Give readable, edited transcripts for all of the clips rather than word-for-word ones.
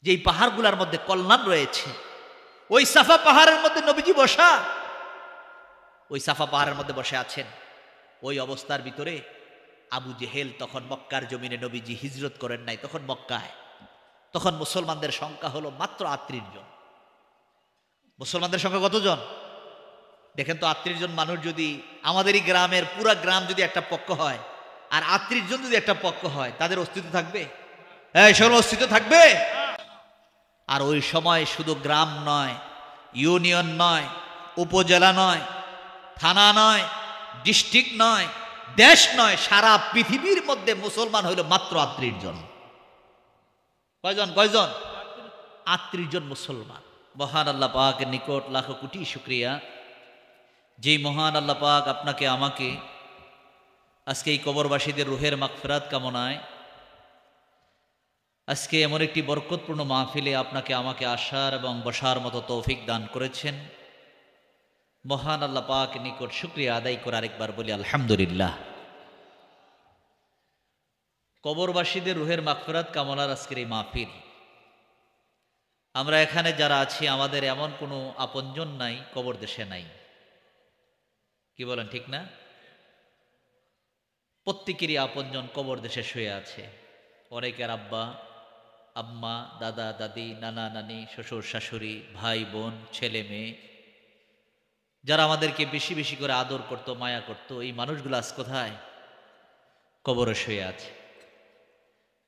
যেই পাহাড়গুলোর মধ্যে কল্যাণ রয়েছে, ওই সাফা পাহাড়ের মধ্যে নবীজি বসা, ওই সাফা পাহাড়ের মধ্যে বসে আছেন। ওই অবস্থার ভিতরে আবু জেহেল তখন মক্কার জমিনে, নবীজি হিজরত করেন নাই তখন মক্কায়, তখন মুসলমানদের সংখ্যা হলো মাত্র 38 জন। মুসলমানদের সংখ্যা কতজন দেখেন তো? 38 জন মানুষ যদি আমাদেরই গ্রামের পুরা গ্রাম যদি একটা পক্ষ হয়, আর 38 জন যদি একটা পক্ষ হয়, তাদের অস্তিত্ব থাকবে? এই সকল অস্তিত্ব থাকবে? আর ওই সময় শুধু গ্রাম নয়, ইউনিয়ন নয়, উপজেলা নয়, থানা নয়, ডিস্ট্রিক্ট নয়, দেশ নয়, সারা পৃথিবীর মধ্যে মুসলমান হইল মাত্র 38 জন। কয়জন? 38 জন মুসলমান। মহান আল্লাহ পাকের নিকট লাখো কোটি শুকরিয়া, যেই মহান আল্লাহ পাক আপনাকে আমাকে আজকে এই কবরবাসীদের রুহের মাগফিরাত কামনায় আজকে এমন একটি বরকতপূর্ণ মাহফিলে আপনাকে আমাকে আসার এবং বসার মতো তৌফিক দান করেছেন। মহান আল্লাহ পাক নিকট শুকরিয়া আদায় করে আরেকবার বলি আলহামদুলিল্লাহ। কবরবাসীদের রুহের মাগফিরাত কামনার আজকের এই মাহফিল, আমরা এখানে যারা আছি আমাদের এমন কোনো আপনজন নাই কবর দেশে নাই, কি বলেন ঠিক না? প্রত্যেকেরই আপনজন কবর দেশে শুয়ে আছে। অনেকের আব্বা আম্মা, দাদা দাদি, নানা নানি, শ্বশুর শাশুড়ি, ভাই বোন, ছেলে মেয়ে, যারা আমাদেরকে বেশি বেশি করে আদর করত, মায়া করত, এই মানুষগুলো আজ কোথায়? কবরে শুয়ে আছে।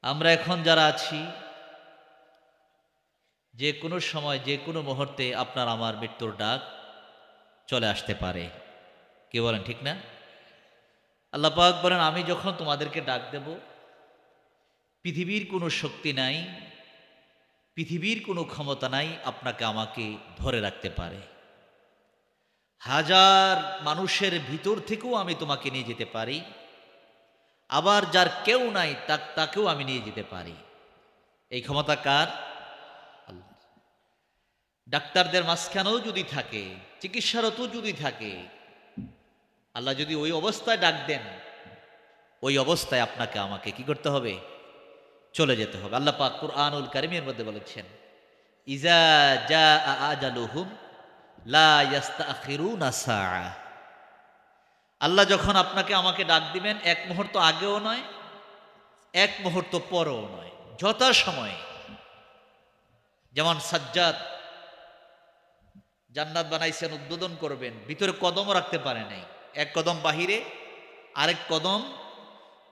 আমরা এখন যারা আছি, যে কোনো সময় যে কোনো মুহূর্তে আপনার আমার মৃত্যুর ডাক চলে আসতে পারে, কি বলেন ঠিক না? আল্লাহ পাক বলেন, আমি যখন তোমাদেরকে ডাক দেব, পৃথিবীর কোনো শক্তি নাই, পৃথিবীর কোনো ক্ষমতা নাই আপনাকে আমাকে ধরে রাখতে পারে। হাজার মানুষের ভিতর থেকেও আমি তোমাকে নিয়ে যেতে পারি, আবার যার কেউ নাই তাকেও আমি নিয়ে যেতে পারি। এই ক্ষমতা কার? আল্লাহ। ডাক্তারদের মাঝখানেও যদি থাকে, চিকিৎসারত যদি থাকে, আল্লাহ যদি ওই অবস্থায় ডাক দেন, ওই অবস্থায় আপনাকে আমাকে কি করতে হবে? চলে যেতে হবে। আল্লাহ পাক কুরআনুল কারীমের মধ্যে বলেছেন, ইজা জাআ আজালুহুম লা ইস্তাখিরুনা সাআ। আল্লাহ যখন আপনাকে আমাকে ডাক দিবেন, এক মুহূর্ত আগেও নয়, এক মুহূর্ত পরেও নয়, যথা সময়ে। যেমন সাজ্জাদ জান্নাত বানাইছেন, উদ্বোধন করবেন, ভিতরে কদমও রাখতে পারে নাই, এক কদম বাহিরে, আরেক কদম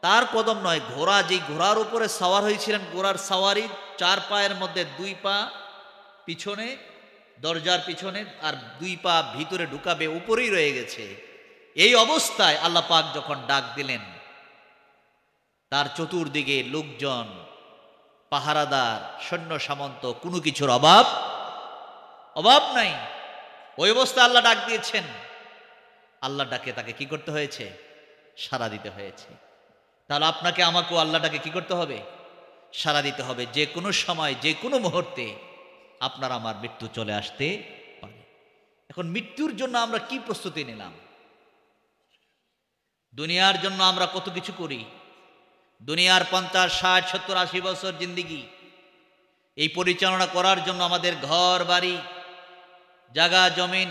তার কদম নয়, ঘোড়া, যেই ঘোড়ার উপরে সাওয়ার হয়েছিলেন, ঘোড়ার সাওয়ারি 4 পায়ের মধ্যে 2 পা পিছনে, দরজার পিছনে, আর 2 পা ভিতরে ঢুকাবে, উপরেই রয়ে গেছে। এই অবস্থায় আল্লাহ পাক যখন ডাক দিলেন, তার চতুর্দিকে লোকজন, পাহারাদার, সৈন্য সামন্ত, কোনো কিছুর অভাব নাই। ওই অবস্থায় আল্লাহ ডাক দিয়েছেন। আল্লাহ ডাকে তাকে কি করতে হয়েছে? সাড়া দিতে হয়েছে। তাহলে আপনাকে আমাকেও আল্লাহ ডাকে কি করতে হবে? সাড়া দিতে হবে। যে কোনো সময়, যে কোনো মুহূর্তে আপনার আমার মৃত্যু চলে আসতে পারে। এখন মৃত্যুর জন্য আমরা কি প্রস্তুতি নিলাম? দুনিয়ার জন্য আমরা কত কিছু করি। দুনিয়ার 50, 60, 70, 80 বছর জিন্দিগি, এই পরিচালনা করার জন্য আমাদের ঘর বাড়ি, জায়গা জমিন,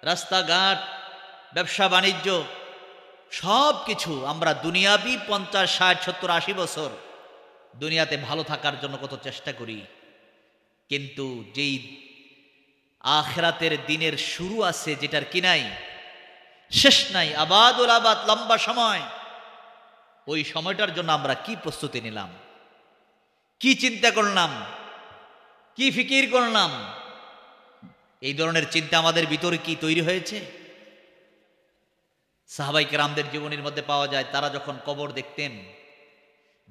রাস্তাঘাট, ব্যবসা বাণিজ্য, সব কিছু আমরা দুনিয়াবি 50, 60, 70, 80 বছর দুনিয়াতে ভালো থাকার জন্য কত চেষ্টা করি। কিন্তু যেই আখিরাতের দিনের শুরু আছে, যেটার কি নাই, শেষ নাই, আবাদুল আবাদ, লম্বা সময়, ওই সময়টার জন্য আমরা কি প্রস্তুতি নিলাম, কি চিন্তা করলাম, কি ফিকির করলাম? এই ধরনের চিন্তা আমাদের ভিতরে কি তৈরি হয়েছে? সাহাবাই কেরামদের জীবনের মধ্যে পাওয়া যায়, তারা যখন কবর দেখতেন,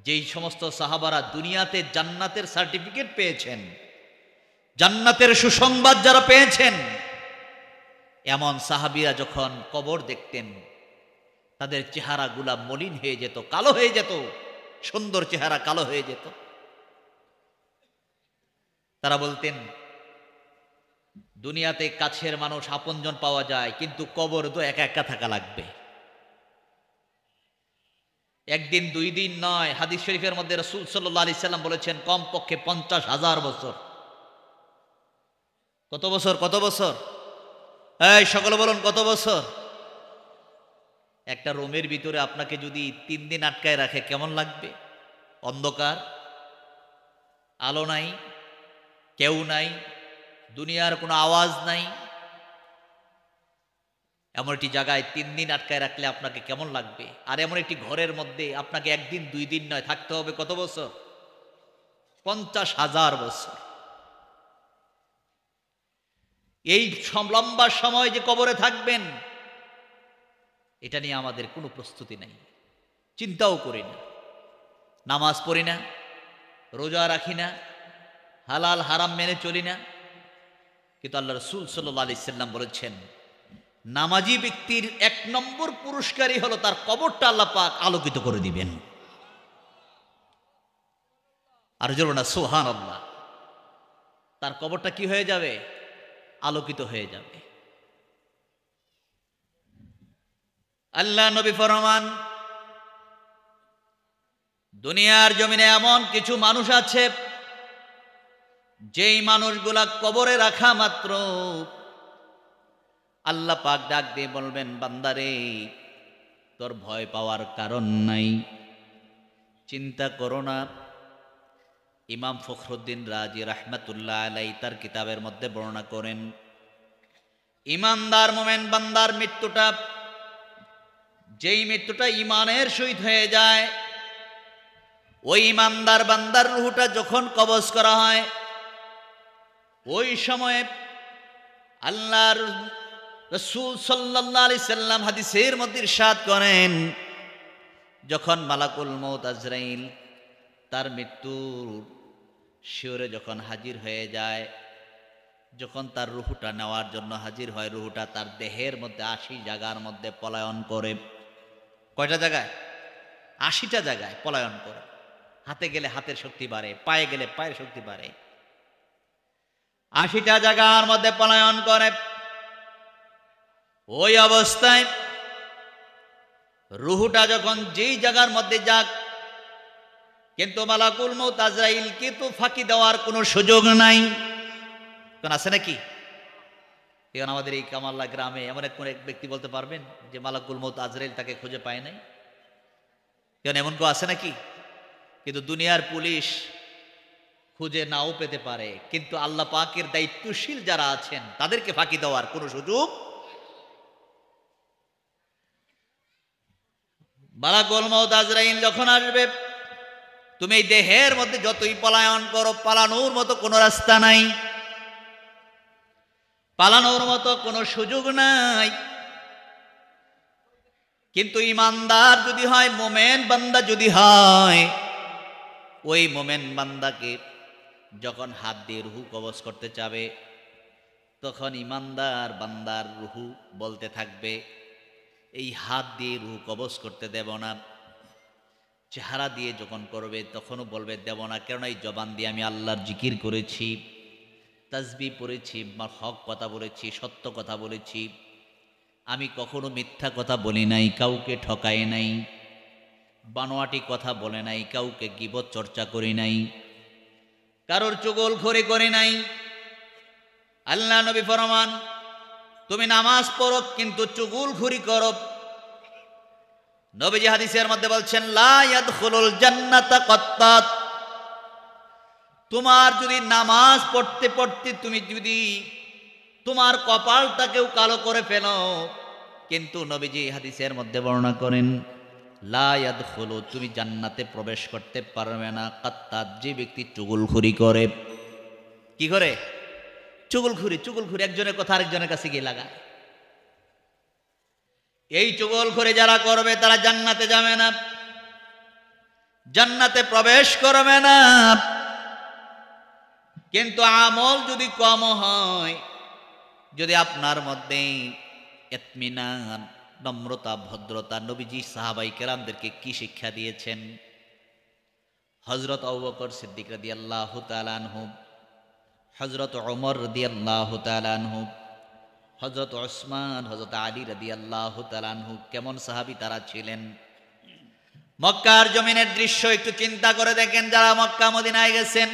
যেই সমস্ত সাহাবারা দুনিয়াতে জান্নাতের সার্টিফিকেট পেয়েছেন, জান্নাতের সুসংবাদ যারা পেয়েছেন, এমন সাহাবীরা যখন কবর দেখতেন, তাদের চেহারাগুলা মলিন হয়ে যেত, কালো হয়ে যেত, সুন্দর চেহারা কালো হয়ে যেত। তারা বলতেন, দুনিয়াতে কাছের মানুষ, আপনজন পাওয়া যায়, কিন্তু কবর তো একা একা থাকা লাগবে। একদিন দুই দিন নয়, হাদিস শরীফের মধ্যে রাসূল সাল্লাল্লাহু আলাইহি সাল্লাম বলেছেন কমপক্ষে 50,000 বছর। কত বছর? কত বছর? এই সকলে বলুন কত বছর? একটা রুমের ভিতরে আপনাকে যদি 3 দিন আটকায় রাখে কেমন লাগবে? অন্ধকার, আলো নাই, কেউ নাই, দুনিয়ার কোনো আওয়াজ নাই, এমন একটি জায়গায় 3 দিন আটকায় রাখলে আপনাকে কেমন লাগবে? আর এমন একটি ঘরের মধ্যে আপনাকে একদিন দুই দিন নয়, থাকতে হবে কত বছর? 50,000 বছর। এই লম্বা সময় যে কবরে থাকবেন, এটা নিয়ে আমাদের কোনো প্রস্তুতি নাই, চিন্তাও করি না, নামাজ পড়ি না, রোজা রাখি না, হালাল হারাম মেনে চলি না। কিন্তু আল্লাহ রাসূল সাল্লাল্লাহু আলাইহি সাল্লাম বলেছেন নামাজি ব্যক্তির 1 নম্বর পুরস্কারই হলো তার কবরটা আল্লাহ পাক আলোকিত করে দিবেন। আর জোরে না সুবহানাল্লাহ। তার কবরটা কি হয়ে যাবে? আলোকিত হয়ে যাবে। আল্লাহ নবী ফরমান দুনিয়ার জমিনে এমন কিছু মানুষ আছে যেই মানুষগুলা কবরে রাখা মাত্র আল্লাহ পাক ডাক দিয়ে বলবেন বান্দারে তোর ভয় পাওয়ার কারণ নাই, চিন্তা করো না। ইমাম ফখরুদ্দিন রাজি রাহমাতুল্লাহ আলাইহি তার কিতাবের মধ্যে বর্ণনা করেন ইমানদার মোমেন বান্দার মৃত্যুটা, যেই মৃত্যুটা ইমানের সহিত হয়ে যায়, ওই ইমানদার বান্দার রূহটা যখন কবজ করা হয়, ওই সময়ে আল্লাহর রাসূল সাল্লাল্লাহু আলাইহি সাল্লাম হাদিসের মধ্যে ইরশাদ করেন যখন মালাকুল মউত আজরাইল তার মৃত্যুর শিওরে যখন হাজির হয়ে যায়, যখন তার রূহটা নেওয়ার জন্য হাজির হয়, রূহটা তার দেহের মধ্যে 80 জায়গার মধ্যে পলায়ন করে। কয়টা জায়গায়? 80টা জায়গায় পলায়ন করে। হাতে গেলে হাতের শক্তি বাড়ে, পায়ে গেলে পায়ের শক্তি বাড়ে, 80টা জায়গার মধ্যে পলায়ন করে। ওই অবস্থায় রূহটা যখন যেই জায়গার মধ্যে যাক, কিন্তু মালাকুল মউত আজরাইল কিন্তু ফাঁকি দেওয়ার কোনো সুযোগ নাই। কোন আছে নাকি? এখন আমাদের এই কামাল্লা গ্রামে এমন এক ব্যক্তি বলতে পারবেন যে মালাকুল মউত আজরাইল তাকে খুঁজে পায় নাই? কেন এমন কেউ আছে নাকি? কিন্তু দুনিয়ার পুলিশ খুঁজে নাও পেতে পারে, কিন্তু আল্লাহ পাকের দায়িত্বশীল যারা আছেন তাদেরকে ফাঁকি দেওয়ার কোনো সুযোগ। মালাকুল মউত আজরাইল যখন আসবে, তুমি এই দেহের মধ্যে যতই পলায়ন করো, পালানোর মতো কোনো রাস্তা নাই, পালানোর মতো কোনো সুযোগ নাই। কিন্তু ইমানদার যদি হয়, মোমেন বান্দা যদি হয়, ওই মোমেন বান্দাকে যখন হাত দিয়ে রুহু কবজ করতে চাবে, তখন ইমানদার বান্দার রুহু বলতে থাকবে এই হাত দিয়ে রুহু কবজ করতে দেব না। চেহারা দিয়ে যখন করবে তখনও বলবে দেব না, কেননা এই জবান দিয়ে আমি আল্লাহর জিকির করেছি, তাসবিহ পড়েছি, হক কথা বলেছি, সত্য কথা বলেছি, আমি কখনো মিথ্যা কথা বলি নাই, কাউকে ঠকাই নাই, বানোয়াটি কথা বলে নাই, কাউকে গীবত চর্চা করি নাই, কারোর চুগলখড়ি করি নাই। আল্লাহ নবী ফরমান তুমি নামাজ পড়ো কিন্তু চুগলখড়ি করো। নবীজি হাদিসের মধ্যে বলছেন লা ইয়াদখুলুল জান্নাতা কাত্তাত। তোমার যদি নামাজ পড়তে পড়তে তুমি যদি তোমার কপালটাকেও কালো করে ফেলো, কিন্তু নবীজি হাদিসের মধ্যে বর্ণনা করেন লা ইয়াদখুলু, তুমি জান্নাতে প্রবেশ করতে পারবে না কাত্তাত, যে ব্যক্তি চুগলখড়ি করে। কি করে? চুগলখড়ি। চুগলখড়ি একজনের কথা আরেকজনের কাছে গিয়ে লাগায়। এই চুগলখড়ি যারা করবে তারা জান্নাতে যাবে না, জান্নাতে প্রবেশ করবে না। কিন্তু আমল যদি কম হয়, যদি আপনার মধ্যে ইতমিনান, নম্রতা, ভদ্রতা, নবীজি সাহাবাই কেরামদেরকে কি শিক্ষা দিয়েছেন? হযরত আবু বকর সিদ্দিক রাদিয়াল্লাহু তাআলা আনহু, হযরত ওমর রাদিয়াল্লাহু তাআলা আনহু, হযরত ওসমান, হযরত আলী রাদিয়াল্লাহু তাআলা আনহু, কেমন সাহাবী তারা ছিলেন। মক্কার জমিনের দৃশ্য একটু চিন্তা করে দেখেন। যারা মক্কা মদিনায় গেছেন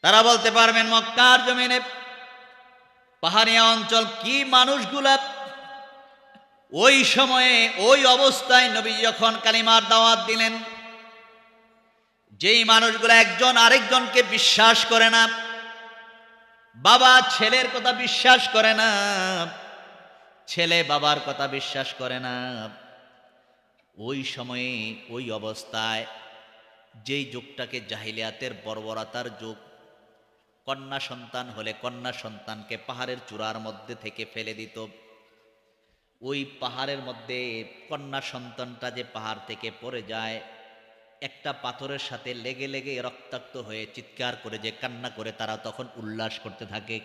তারা বলতে পারবেন মক্কার জমিনে পাহাড়িয়া অঞ্চল কি মানুষগুলা ওই সময়ে ওই অবস্থায় নবী যখন কালিমার দাওয়াত দিলেন, যেই মানুষগুলো একজন আরেকজনকে বিশ্বাস করে না, বাবা ছেলের কথা বিশ্বাস করে না, ছেলে বাবার কথা বিশ্বাস করে না, ওই সময়ে ওই অবস্থায় যেই যুগটাকে জাহিলিয়াতের বর্বরতার যুগ, কন্যা সন্তান হলে কন্যা সন্তানকে পাহাড়ের চূড়ার মধ্যে থেকে ফেলে দিত। ওই পাহাড়ের মধ্যে কন্যা সন্তানটা যে পাহাড় থেকে পড়ে যায়, একটা পাথরের সাথে লেগে লেগে রক্তাক্ত হয়ে চিৎকার করে যে কান্না করে, তারা তখন উল্লাস করতে থাকে।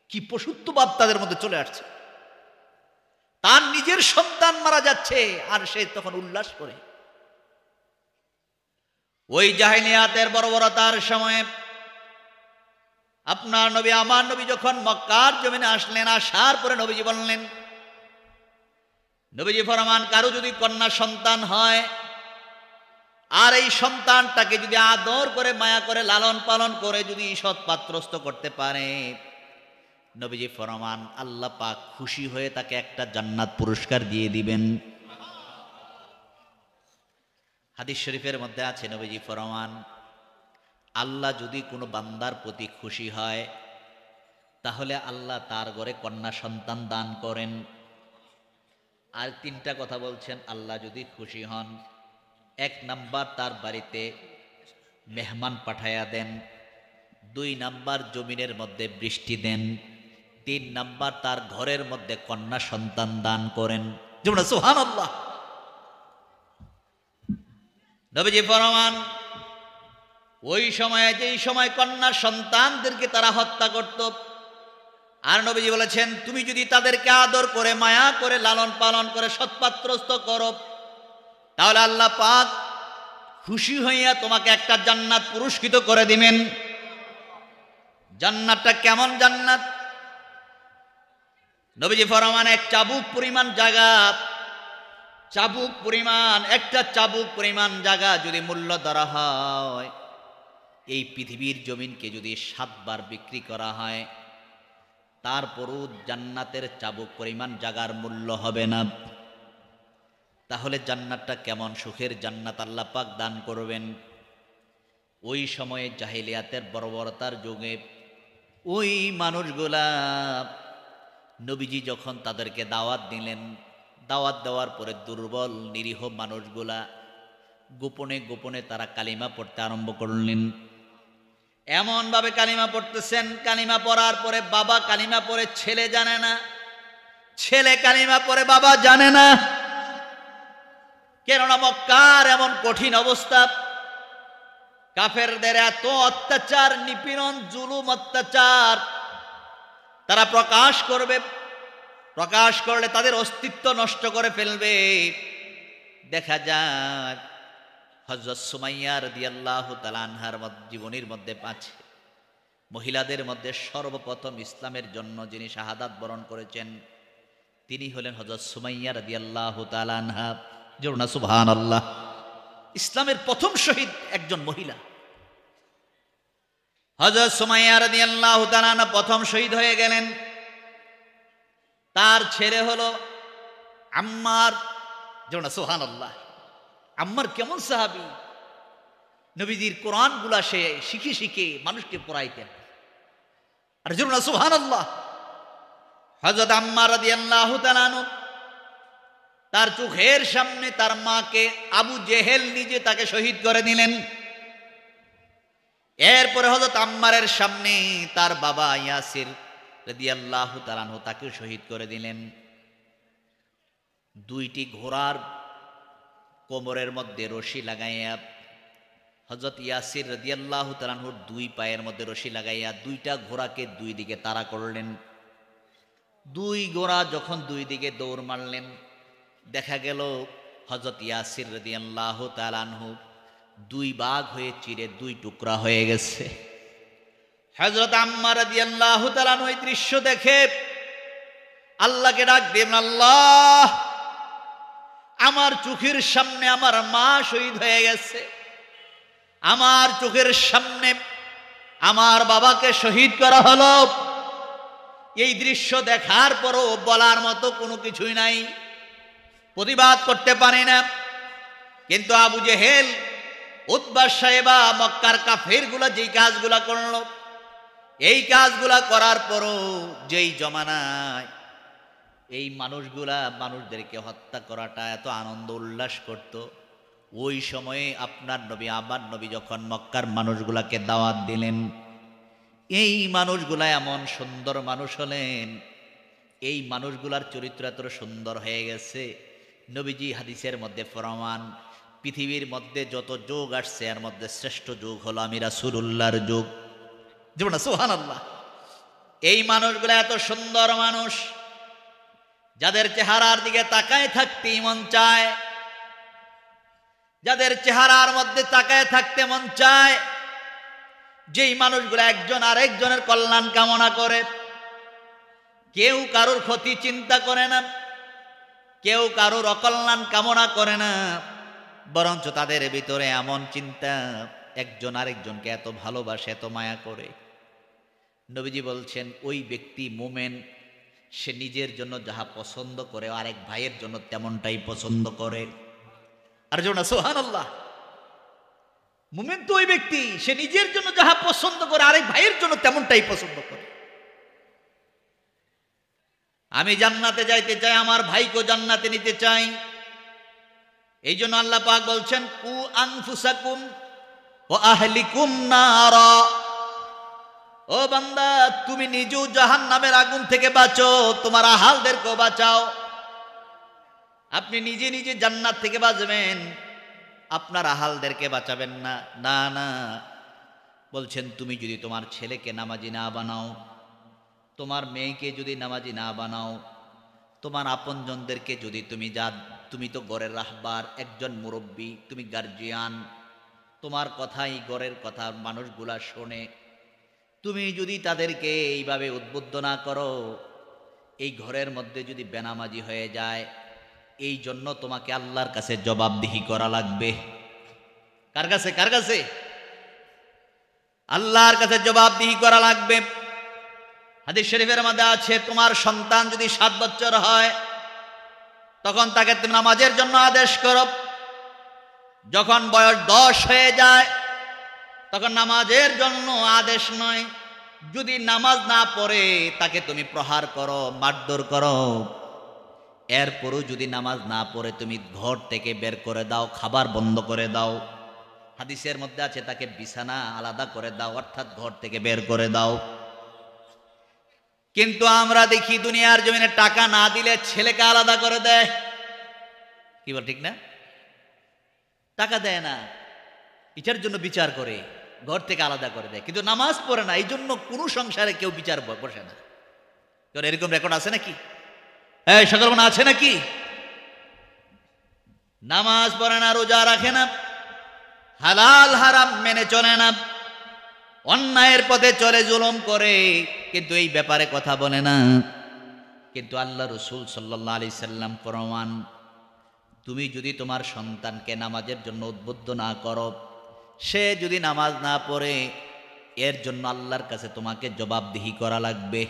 কি পশুত্ববাদ তাদের মধ্যে চলে আসছে, তার নিজের সন্তান মারা যাচ্ছে আর সে তখন উল্লাস করে। ওই জাহিলিয়াতের বর্বরতার সময়ে আপনার নবী আমার নবী যখন মক্কার জমিনে আসলেন, আসার পরে নবীজি বললেন, নবীজি ফরমান কারো যদি কন্যা সন্তান হয় আর এই সন্তানটাকে যদি আদর করে মায়া করে লালন পালন করে যদি সৎ পাত্রস্থ করতে পারে, নবীজি ফরমান আল্লাহ পাক খুশি হয়ে তাকে একটা জান্নাত পুরস্কার দিয়ে দিবেন। হাদিস শরীফের মধ্যে আছে নবীজি ফরমান আল্লাহ যদি কোনো বান্দার প্রতি খুশি হয় তাহলে আল্লাহ তার ঘরে কন্যা সন্তান দান করেন। আর তিনটা কথা বলছেন, আল্লাহ যদি খুশি হন, 1 নাম্বার তার বাড়িতে মেহমান পাঠায়া দেন, 2 নাম্বার জমিনের মধ্যে বৃষ্টি দেন, 3 নাম্বার তার ঘরের মধ্যে কন্যা সন্তান দান করেন। যেমন সুবহানাল্লাহ। নবীজি ফরমান ওই সময়ে যেই সময় কন্যা সন্তানদেরকে তারা হত্যা করত, আর নবীজি বলেছেন তুমি যদি তাদেরকে আদর করে মায়া করে লালন পালন করে সৎপাত্রস্থ করো, তাহলে আল্লাহ পাক খুশি হইয়া তোমাকে একটা জান্নাত পুরস্কৃত করে দিবেন। জান্নাতটা কেমন জান্নাত? নবীজি ফরমান এক চাবুক পরিমাণ জায়গা, চাবুক পরিমাণ, একটা চাবুক পরিমাণ জায়গা যদি মূল্য ধরা হয়, এই পৃথিবীর জমিনকে যদি 7 বার বিক্রি করা হয়, তারপরও জান্নাতের চাবুক পরিমাণ জায়গার মূল্য হবে না। তাহলে জান্নাতটা কেমন সুখের জান্নাত আল্লাহ পাক দান করবেন। ওই সময়ে জাহিলিয়াতের বর্বরতার যুগে ওই মানুষগুলা নবীজি যখন তাদেরকে দাওয়াত দিলেন, দাওয়াত দেওয়ার পরে দুর্বল নিরীহ মানুষগুলা গোপনে গোপনে তারা কালিমা পড়তে আরম্ভ করলেন। এমন ভাবে কালিমা পড়তেছেন, কালিমা পড়ার পরে বাবা কালিমা পড়ে ছেলে জানে না, ছেলে কালিমা পড়ে বাবা জানে না। কেননা মক্কার এমন কঠিন অবস্থা, কাফেরদের এত অত্যাচার, নিপীড়ন, জুলুম, অত্যাচার তারা প্রকাশ করবে, প্রকাশ করলে তাদের অস্তিত্ব নষ্ট করে ফেলবে। দেখা যায় হযরত সুমাইয়া রাদিয়াল্লাহু তাআলা আনহার জীবনীর মধ্যে আছে, মহিলাদের মধ্যে সর্বপ্রথম ইসলামের জন্য যিনি শাহাদাত বরণ করেছেন তিনি হলেন হযরত সুমাইয়া রাদিয়াল্লাহু তাআলা আনহা। জোরে না সুবহানাল্লাহ। ইসলামের প্রথম শহীদ একজন মহিলা হযরত সুমাইয়া রাদিয়াল্লাহু তাআলা আনহা প্রথম শহীদ হয়ে গেলেন। তার ছেলে হলো আম্মার। জোরে না সুবহানাল্লাহ। আম্মার কেমন সাহাবী, নবীজির কোরআনগুলা সে শিখে শিখে মানুষকে পড়াইতেন। আর জোরে না সুবহানাল্লাহ। হযরত আম্মার রাদিয়াল্লাহু তাআলা আনহু তার চোখের সামনে তার মাকে আবু জেহেল নিজে তাকে শহীদ করে দিলেন। এরপরে হযরত আম্মারের সামনে তার বাবা ইয়াসির রাদিয়াল্লাহু তাআলা আনহু তাকেও শহীদ করে দিলেন। 2টি ঘোড়ার কোমরের মধ্যে রশি লাগাইয়া হযরত ইয়াসির রাদিয়াল্লাহু তাআলা আনহুর 2 পায়ের মধ্যে রশি লাগাইয়া 2টা ঘোড়াকে 2 দিকে তাড়া করলেন। 2 ঘোড়া যখন 2 দিকে দৌড় মারলেন, দেখা গেল হযরত ইয়াসির রাদিয়াল্লাহু তাআলা আনহু 2 ভাগ হয়ে চিরে 2 টুকরা হয়ে গেছে। হযরত আম্মার রাদিয়াল্লাহু তাআলা আনহু এই দৃশ্য দেখে আল্লাহকে ডাক দিলেন, আল্লাহ আমার চোখের সামনে আমার মা শহীদ হয়ে গেছে, আমার চোখের সামনে আমার বাবাকে শহীদ করা হলো। এই দৃশ্য দেখার পরও বলার মতো কোনো কিছুই নাই, প্রতিবাদ করতে পারি না। কিন্তু আবু জেহেল, উতবা সাহেবা, মক্কার কাফেরগুলা যেই কাজগুলা করলো, এই কাজগুলা করার পরও যেই জমানায় এই মানুষগুলা মানুষদেরকে হত্যা করাটা এত আনন্দ উল্লাস করত, ওই সময়ে আপনার নবী আমার নবী যখন মক্কার মানুষগুলাকে দাওয়াত দিলেন, এই মানুষগুলা এমন সুন্দর মানুষ হলেন, এই মানুষগুলার চরিত্র এত সুন্দর হয়ে গেছে। নবীজি হাদিসের মধ্যে ফরমান, পৃথিবীর মধ্যে যত যুগ আসছে এর মধ্যে শ্রেষ্ঠ যুগ হলো আমি রাসূলুল্লাহর যুগ। যেমন সুবহানাল্লাহ। এই মানুষগুলা এত সুন্দর মানুষ, যাদের চেহারার দিকে তাকায় থাকতে মন চায়, যাদের চেহারার মধ্যে তাকায় থাকতে মন চায়, যেই মানুষগুলো একজন আরেকজনের কল্যাণ কামনা করে, কেউ কারোর ক্ষতি চিন্তা করে না, কেউ কারোর অকল্যাণ কামনা করে না, বরঞ্চ তাদের ভিতরে এমন চিন্তা, একজন আরেকজনকে এত ভালোবাসে, এত মায়া করে। নবীজি বলছেন ওই ব্যক্তি মুমিন, সে নিজের জন্য যাহা পছন্দ করে আরেক ভাইয়ের জন্য তেমনটাই পছন্দ করে। আর যেমন সুবহানাল্লাহ, মুমিন তো ওই ব্যক্তি, সে নিজের জন্য যাহা পছন্দ করে আরেক ভাইয়ের জন্য তেমনটাই পছন্দ করে। আমি জান্নাতে যাইতে চাই, আমার ভাইকে জান্নাতে নিতে চাই। এই জন্য আল্লাহ পাক বলছেন কু আনফুসাকুম ওয়া আহলিকুম নারা, ও বান্দা তুমি নিজেও জাহান্নামের আগুন থেকে বাঁচো, তোমার আহালদেরকেও বাঁচাও। আপনি নিজে নিজে জান্নাত থেকে বাঁচবেন, আপনার আহালদেরকে বাঁচাবেন না। না না, বলছেন তুমি যদি তোমার ছেলেকে নামাজি না বানাও, তোমার মেয়েকে যদি নামাজি না বানাও, তোমার আপনজনদেরকে যদি তুমি তো ঘরের রাহবার, একজন মুরব্বী, তুমি গার্জিয়ান, তোমার কথাই ঘরের কথা মানুষগুলা শোনে, তুমি যদি তাদেরকে এইভাবে উদ্বুদ্ধ না করো, এই ঘরের মধ্যে যদি বেনামাজি হয়ে যায়, এই জন্য তোমাকে আল্লাহর কাছে জবাবদিহি করা লাগবে। কার কাছে? কার কাছে? আল্লাহর কাছে জবাবদিহি করা লাগবে। হাদিস শরীফের মধ্যে আছে, তোমার সন্তান যদি 7 বছর হয় তখন তাকে তুমি নামাজের জন্য আদেশ করো, যখন বয়স 10 হয়ে যায় তখন নামাজের জন্য আদেশ নয়, যদি নামাজ না পড়ে তাকে তুমি প্রহার করো, মারধর করো। এরপরও যদি নামাজ না পড়ে তুমি ঘর থেকে বের করে দাও, খাবার বন্ধ করে দাও। হাদিসের মধ্যে আছে তাকে বিছানা আলাদা করে দাও, অর্থাৎ ঘর থেকে বের করে দাও। কিন্তু আমরা দেখি দুনিয়ার জমিনে টাকা না দিলে ছেলেকে আলাদা করে দেয়। কি বল, ঠিক না? টাকা দেয় না, এটার জন্য বিচার করে ঘর থেকে আলাদা করে দেয়, কিন্তু নামাজ পড়ে না, এই জন্য কোনো সংসারে কেউ বিচার বসে না। এরকম রেকর্ড আছে নাকি? সকল মনে আছে নাকি? নামাজ পড়ে না, রোজা রাখে না, হালাল হারাম মেনে চলে না, অন্যায়ের পথে চলে, জুলুম করে, কিন্তু এই ব্যাপারে কথা বলে না। কিন্তু আল্লাহ রাসূল সাল্লাল্লাহু আলাইহি সাল্লাম ফরমান, তুমি যদি তোমার সন্তানকে নামাজের জন্য উদ্বুদ্ধ না করো, সে যদি নামাজ না পড়ে, এর জন্য আল্লাহর কাছে তোমাকে জবাবদিহি করা লাগবে।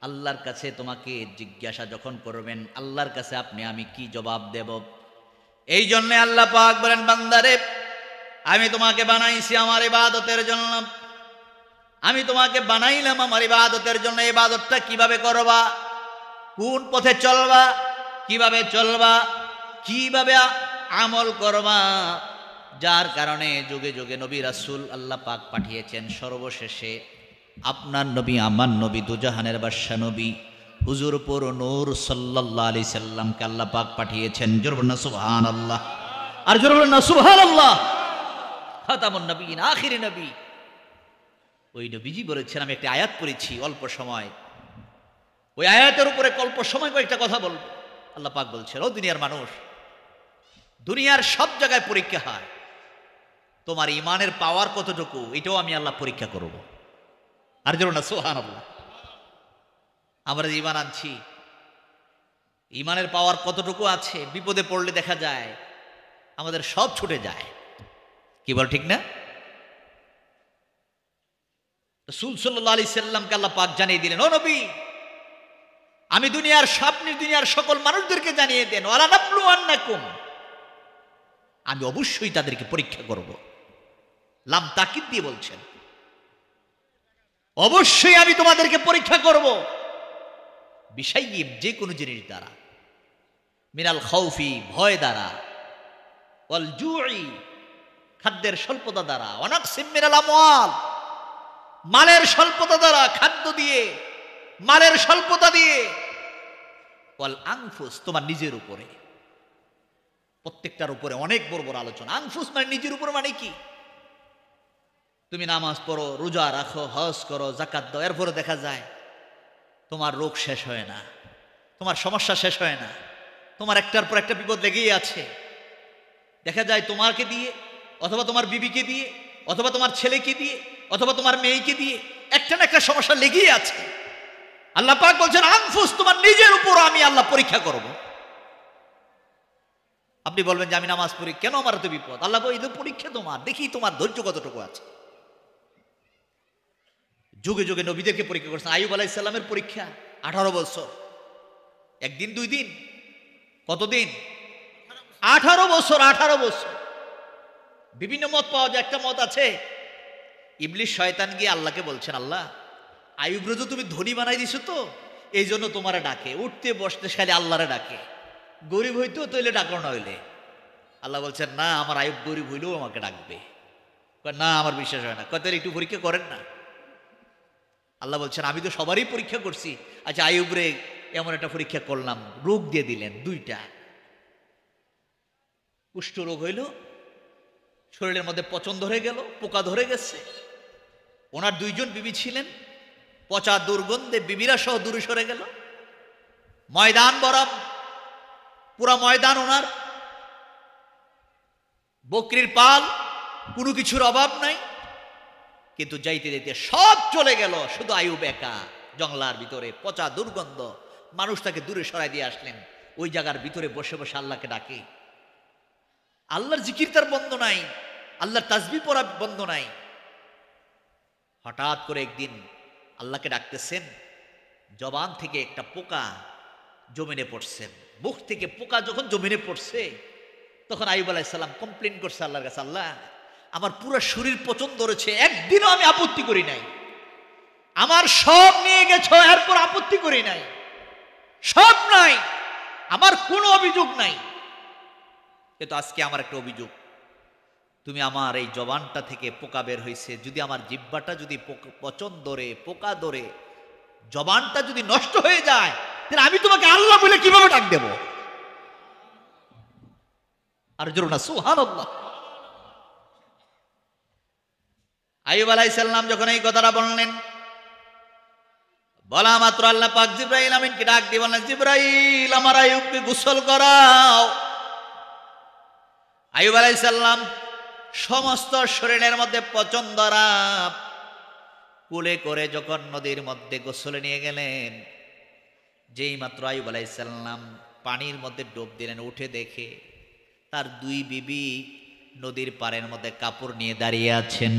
আল্লাহর কাছে তোমাকে জিজ্ঞাসা যখন করবেন, আল্লাহর কাছে আমি কি জবাব দেব? এই জন্য আল্লাহ পাক বলেন, বান্দারে আমি তোমাকে বানাইছি আমার ইবাদতের জন্য, আমি তোমাকে বানাইলাম আমার ইবাদতের জন্য। ইবাদতটা কিভাবে করবা, কোন পথে চলবা, কিভাবে চলবা, কিভাবে আমল করবা, যার কারণে যুগে যুগে নবী রাসূল আল্লাহ পাক পাঠিয়েছেন। সর্বশেষে আপনার নবী, আমার নবী, দুজাহানের বাদশা নবী হুজুর পুর নূর সাল্লাল্লাহু আলাইহি সাল্লামকে আল্লাহ পাক পাঠিয়েছেন। জোরে বলুন না সুবহানাল্লাহ, আর জোরে বলুন না সুবহানাল্লাহ। খাতামুন নবীন, আখিরি নবী। ওই নবীজি বলেছেন, আমি একটা আয়াত পড়েছি অল্প সময়, ওই আয়াতের উপরে অল্প সময় কয়েকটা কথা বলবো। আল্লাহ পাক বলছেন, ও দুনিয়ার মানুষ, দুনিয়ার সব জায়গায় পরীক্ষা হয়, তোমার ইমানের পাওয়ার কতটুকু এটাও আমি আল্লাহ পরীক্ষা করব। আর যেন না সুবহানাল্লাহ। আমরা যে ইমান আনছি, ইমানের পাওয়ার কতটুকু আছে, বিপদে পড়লে দেখা যায় আমাদের সব ছুটে যায়। কি বল ঠিক না? রাসূল সাল্লাল্লাহু আলাইহি সাল্লামকে আল্লাহ পাক জানিয়ে দিলেন, ও নবী, আমি দুনিয়ার সকল মানুষদেরকে জানিয়ে দেন, ওয়ালা নাবলুওয়ান্নাকুম, আমি অবশ্যই তাদেরকে পরীক্ষা করব। লাম তাকিদ দিয়ে বলছেন, অবশ্যই আমি তোমাদেরকে পরীক্ষা করব। বিশাইয়িন, যে কোনো জিনিস দ্বারা, মিনাল খাউফি, ভয় দ্বারা, ওয়াল জুই, খাদ্যের স্বল্পতা দ্বারা, ওয়া নাকসিম মিনাল আমওয়াল, মালের স্বল্পতা দ্বারা, খাদ্য দিয়ে, মালের স্বল্পতা দিয়ে, ওয়াল আনফুস, তোমার নিজের উপরে, প্রত্যেকটার উপরে অনেক বড় বড় আলোচনা। আনফুস মানে নিজের উপর, মানে কি? তুমি নামাজ পড়ো, রোজা রাখো, হজ করো, যাকাত দাও, এরপরে দেখা যায় তোমার রোগ শেষ হয় না, তোমার সমস্যা শেষ হয় না, তোমার একটার পর একটা বিপদ লেগেই আছে। দেখা যায় তোমাকে দিয়ে, অথবা তোমার বিবিকে দিয়ে, অথবা তোমার ছেলেকে দিয়ে, অথবা তোমার মেয়েকে দিয়ে একটা না একটা সমস্যা লেগেই আছে। আল্লাহ পাক বলছেন, আনফুস, তোমার নিজের উপর আমি আল্লাহ পরীক্ষা করব। আপনি বলবেন যে আমি নামাজ পড়ি, কেন আমার তো বিপদ? আল্লাহ বলে, এই তো পরীক্ষা তোমার, দেখি তোমার ধৈর্য কতটুকু আছে। যুগে যুগে নবীদেরকে পরীক্ষা করছেন। আইয়ুব আলাইহিস সালামের পরীক্ষা 18 বছর, একদিন দুই দিন, কতদিন? 18 বছর। 18 বছর। বিভিন্ন মত পাওয়া যায়। একটা মত আছে, ইবলিস শয়তান গিয়ে আল্লাহকে বলছেন, আল্লাহ, আইয়ুব রোজ তুমি ধনী বানাই দিছো, তো এই জন্য তোমারে ডাকে, উঠতে বসতে খালি আল্লাহরে ডাকে, গরিব হইতো তৈলে ডাকো না হইলে। আল্লাহ বলছেন, না, আমার আইয়ুব গরিব হইলেও আমাকে ডাকবে। না, আমার বিশ্বাস হয় না। কত একটু পরীক্ষা করেন না। আল্লাহ বলছেন, আমি তো সবারই পরীক্ষা করছি। আচ্ছা, আইয়ুব রে এমন একটা পরীক্ষা করলাম, রোগ দিয়ে দিলেন 2টা। কুষ্ঠ রোগ হইল, শরীরের মধ্যে পচন ধরে গেল, পোকা ধরে গেছে। ওনার 2 জন বিবি ছিলেন, পচা দুর্গন্ধে বিবিরা সহ দূরে সরে গেল। ময়দান বরাব, পুরা ময়দান ওনার, বকরির পাল, কোনো কিছুর অভাব নাই। কিন্তু যাইতে যাইতে সব চলে গেল, শুধু আইয়ুব একা জঙ্গলার ভিতরে, পচা দুর্গন্ধ। মানুষ তাকে দূরে সরাই দিয়ে আসলেন। ওই জায়গার ভিতরে বসে বসে আল্লাহকে ডাকে। আল্লাহর জিকির তার বন্ধ নাই, আল্লাহর তাসবিহ পড়া বন্ধ নাই। হঠাৎ করে একদিন আল্লাহকে ডাকতেছেন, জবান থেকে একটা পোকা জমিনে পড়ছেন। মুখ থেকে পোকা যখন জমিনে পড়ছে, তখন আইয়ুব আলাইহিস সালাম কমপ্লেন করছে আল্লাহর কাছে, আল্লাহ, আমার পুরো শরীর পচন ধরেছে, একদিনও আমি আপত্তি করি নাই। আমার সব নিয়ে গেছো, এরপর আপত্তি করি নাই, সব নাই, আমার কোনো অভিযোগ নাই। কিন্তু আজকে আমার একটা অভিযোগ, তুমি আমার এই জবানটা থেকে পোকা বের হয়েছে, যদি আমার জিহ্বাটা যদি পচন ধরে, পোকা ধরে, জবানটা যদি নষ্ট হয়ে যায়, তাহলে আমি তোমাকে আল্লাহ বলে কিভাবে ডাক দেব? আর জোরে না সুবহানাল্লাহ। আইয়ুব আলাইহিস সালাম যখন এই কথাটা বললেন, বলা মাত্র আল্লাহ পাক জিবরাইল আমিনকে ডাক দিয়ে বললেন, জিবরাইল, আমার আইয়ুবকে গোসল করাও। আইয়ুব আলাইহিস সালাম সমস্ত শরীরের মধ্যে পচন ধরা কুলে করে যখন নদীর মধ্যে গোসলে নিয়ে গেলেন, যেই মাত্র আইয়ুব আলাইহিস সালাম পানির মধ্যে ডুব দিলেন, উঠে দেখে তার 2 বিবি নদীর পাড়ের মধ্যে কাপড় নিয়ে দাঁড়িয়ে আছেন।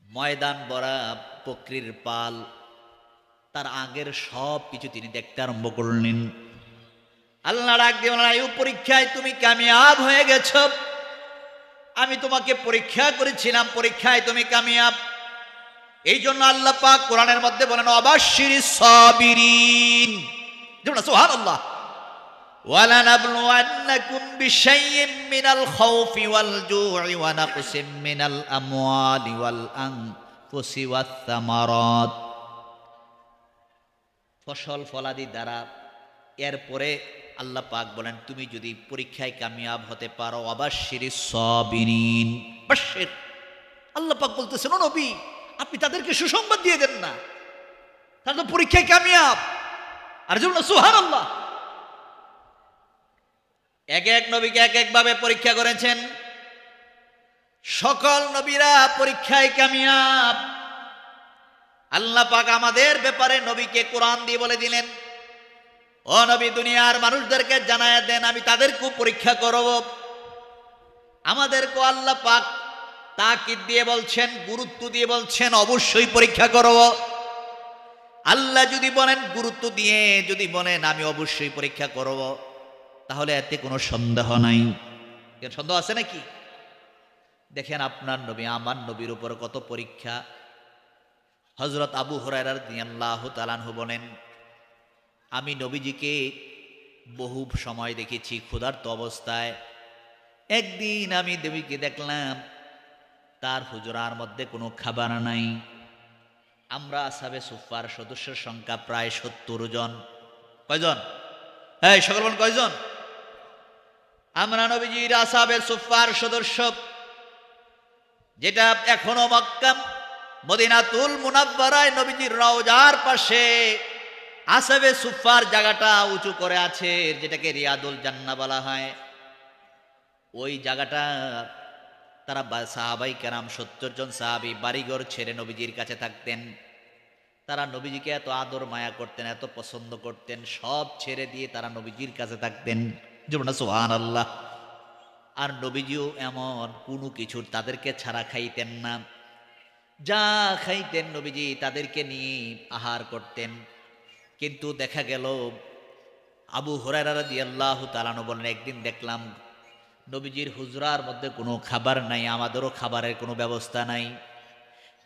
ময়দান ভরা বকরির পাল, তার আগের সব কিছু তিনি দেখতে আরম্ভ করলেন। আল্লাহ ডাক দিয়ে বললেন, আইয়ুব, পরীক্ষায় তুমি কামিয়াব হয়ে গেছ। আমি তোমাকে পরীক্ষা করেছিলাম, পরীক্ষায় তুমি কামিয়াব। এই জন্য আল্লাহ পাক কোরআনের মধ্যে বলেন, অবাশশিরিস সাবিরিন। যেমন সুবহানাল্লাহ, ওয়ালানাবলুওয়ান্নাকুম বিশাইইম মিনাল খাউফি ওয়াল জু'i ওয়া নাকসিম মিনাল আমওয়ালি ওয়াল আনফুসি ওয়াত সামারাত। ফসল ফলাদি দ্বারা। এরপরে আল্লাহ পাক বলেন, তুমি যদি পরীক্ষায় কামিয়াব হতে পারো, অবাশশিরিস সাবিরিন, বাশশির। আল্লাহ পাক বলতেছেন, ও নবী, আপনি তাদেরকে সুসংবাদ দিয়ে দেন না, তারা তো পরীক্ষায় কামিয়াব। আর যেমন সুবহানাল্লাহ। এক এক নবীকে এক এক ভাবে পরীক্ষা করেছেন। সকল নবীরা পরীক্ষায় কামিয়াব। আল্লাহ পাক আমাদের ব্যাপারে নবীকে কোরআন দিয়ে বলে দিলেন, ও নবী, দুনিয়ার মানুষদেরকে জানায়া দেন আমি তাদেরকেও পরীক্ষা করব। আমাদেরকেও আল্লাহ পাক তাকিদ দিয়ে বলছেন, গুরুত্ব দিয়ে বলছেন, অবশ্যই পরীক্ষা করব। আল্লাহ যদি বলেন গুরুত্ব দিয়ে, যদি বলেন আমি অবশ্যই পরীক্ষা করব, তাহলে এতে কোনো সন্দেহ নাই। সন্দেহ আছে নাকি? দেখেন আপনার নবী আমার নবীর উপর কত পরীক্ষা। হযরত আবু হুরায়রা রাদিয়াল্লাহু তাআলা আনহু বলেন, আমি নবীজিকে বহু সময় দেখেছি ক্ষুধার্ত অবস্থায়। একদিন আমি নবীকে দেখলাম তার হুজরার মধ্যে কোনো খাবার নাই। আমরা আসহাবে সুফফার সদস্যের সংখ্যা প্রায় ৭০ জন। কয়জন? হ্যাঁ, সকল বলেন কয়জন? আমরা নবীজির আসহাবে সুফফার সদস্য, যেটা এখনো মক্কা মদিনাতুল মুনাব্বারায় নবীজির রওজার পাশে আসহাবে সুফফার জায়গাটা উঁচু করে আছে, যেটাকে রিয়াদুল জান্নাহ বলা হয়। ওই জায়গাটা তারা সাহাবাই কেরাম ৭০ জন সাহাবী বাড়িঘর ছেড়ে নবীজির কাছে থাকতেন। তারা নবীজিকে এত আদর মায়া করতেন, এত পছন্দ করতেন, সব ছেড়ে দিয়ে তারা নবীজির কাছে থাকতেন। যেমন সুবহানাল্লাহ। আর নবীজিও এমন কোনো কিছুর তাদেরকে ছাড়া খাইতেন না। যা খাইতেন নবীজি তাদেরকে নিয়ে আহার করতেন। কিন্তু দেখা গেল আবু হুরায়রা রাদিয়াল্লাহু তাআলা আনহু বলেন, একদিন দেখলাম নবীজির হুজরার মধ্যে কোনো খাবার নাই, আমাদেরও খাবারের কোনো ব্যবস্থা নাই।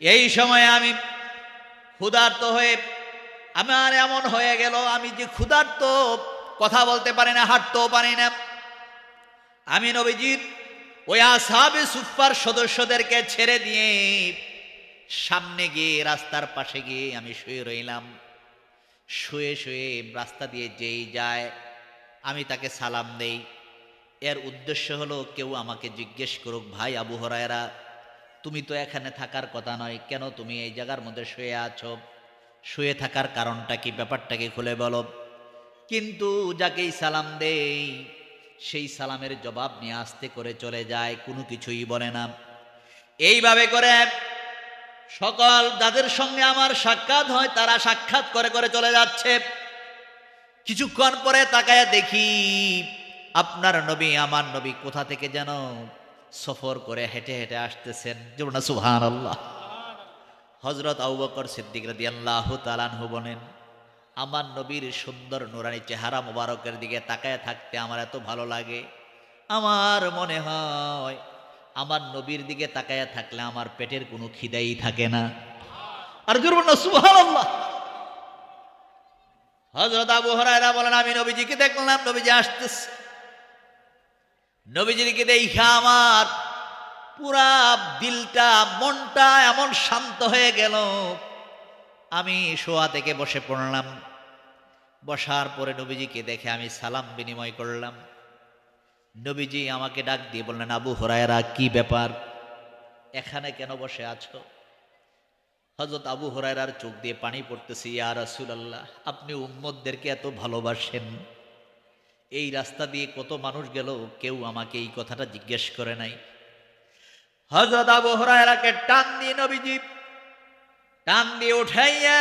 এই সময় আমি ক্ষুধার্ত হয়ে, আমার এমন হয়ে গেল, আমি যে ক্ষুধার্ত, কথা বলতে পারি না, হাঁটতেও পারি না। আমি নবীজির ওই আসহাবে সুফফার সদস্যদেরকে ছেড়ে দিয়ে সামনে গিয়ে রাস্তার পাশে গিয়ে আমি শুয়ে রইলাম। শুয়ে শুয়ে রাস্তা দিয়ে যেই যায় আমি তাকে সালাম দেই। এর উদ্দেশ্য হলো কেউ আমাকে জিজ্ঞেস করুক, ভাই আবু হুরায়রা, তুমি তো এখানে থাকার কথা নয়, কেন তুমি এই জায়গার মধ্যে শুয়ে আছো? শুয়ে থাকার কারণটা কি, ব্যাপারটাকে খুলে বলো। কিন্তু যাকেই সালাম দেই সেই সালামের জবাব নিয়ে আস্তে করে চলে যায়, কোনো কিছুই বলে না। এইভাবে করে সকল যাদের সঙ্গে আমার সাক্ষাৎ হয় তারা সাক্ষাৎ করে করে চলে যাচ্ছে। কিছুক্ষণ পরে তাকায়া দেখি আপনার নবী, আমার নবী কোথা থেকে যেন সফর করে হেঁটে হেঁটে আসতেছেন। যেমন সুবহানাল্লাহ। হযরত আবু বকর সিদ্দিক রাদিয়াল্লাহু তাআলা আনহু বলেন, আমার নবীর সুন্দর নুরানি চেহারা মোবারকের দিকে তাকায় থাকতে আমার এত ভালো লাগে। আমার মনে হয় আমার নবীর দিকে তাকায় থাকলে আমার পেটের কোনো খিদাই থাকে না। আর জোরে বলুন সুবহানাল্লাহ। হযরত আবু হুরায়রা বলেন, আমি নবীজিকে দেখলাম, নবীজি আসতেছে। নবীজিকে দেখা আমার পুরা দিলটা, মনটা এমন শান্ত হয়ে গেল। আমি শোয়া থেকে বসে পড়লাম। বসার পরে নবীজিকে দেখে আমি সালাম বিনিময় করলাম। নবীজি আমাকে ডাক দিয়ে বললেন, আবু হুরায়রা, কি ব্যাপার, এখানে কেন বসে আছো? হযরত আবু হুরায়রার চোখ দিয়ে পানি পড়তেছে। ইয়া রাসূলুল্লাহ, আপনি উম্মতদেরকে এত ভালোবাসেন, এই রাস্তা দিয়ে কত মানুষ গেল, কেউ আমাকে এই কথাটা জিজ্ঞেস করে নাই। হযরত আবু হুরায়রাকে টান দিয়ে নবীজি টান দিয়ে উঠাইয়া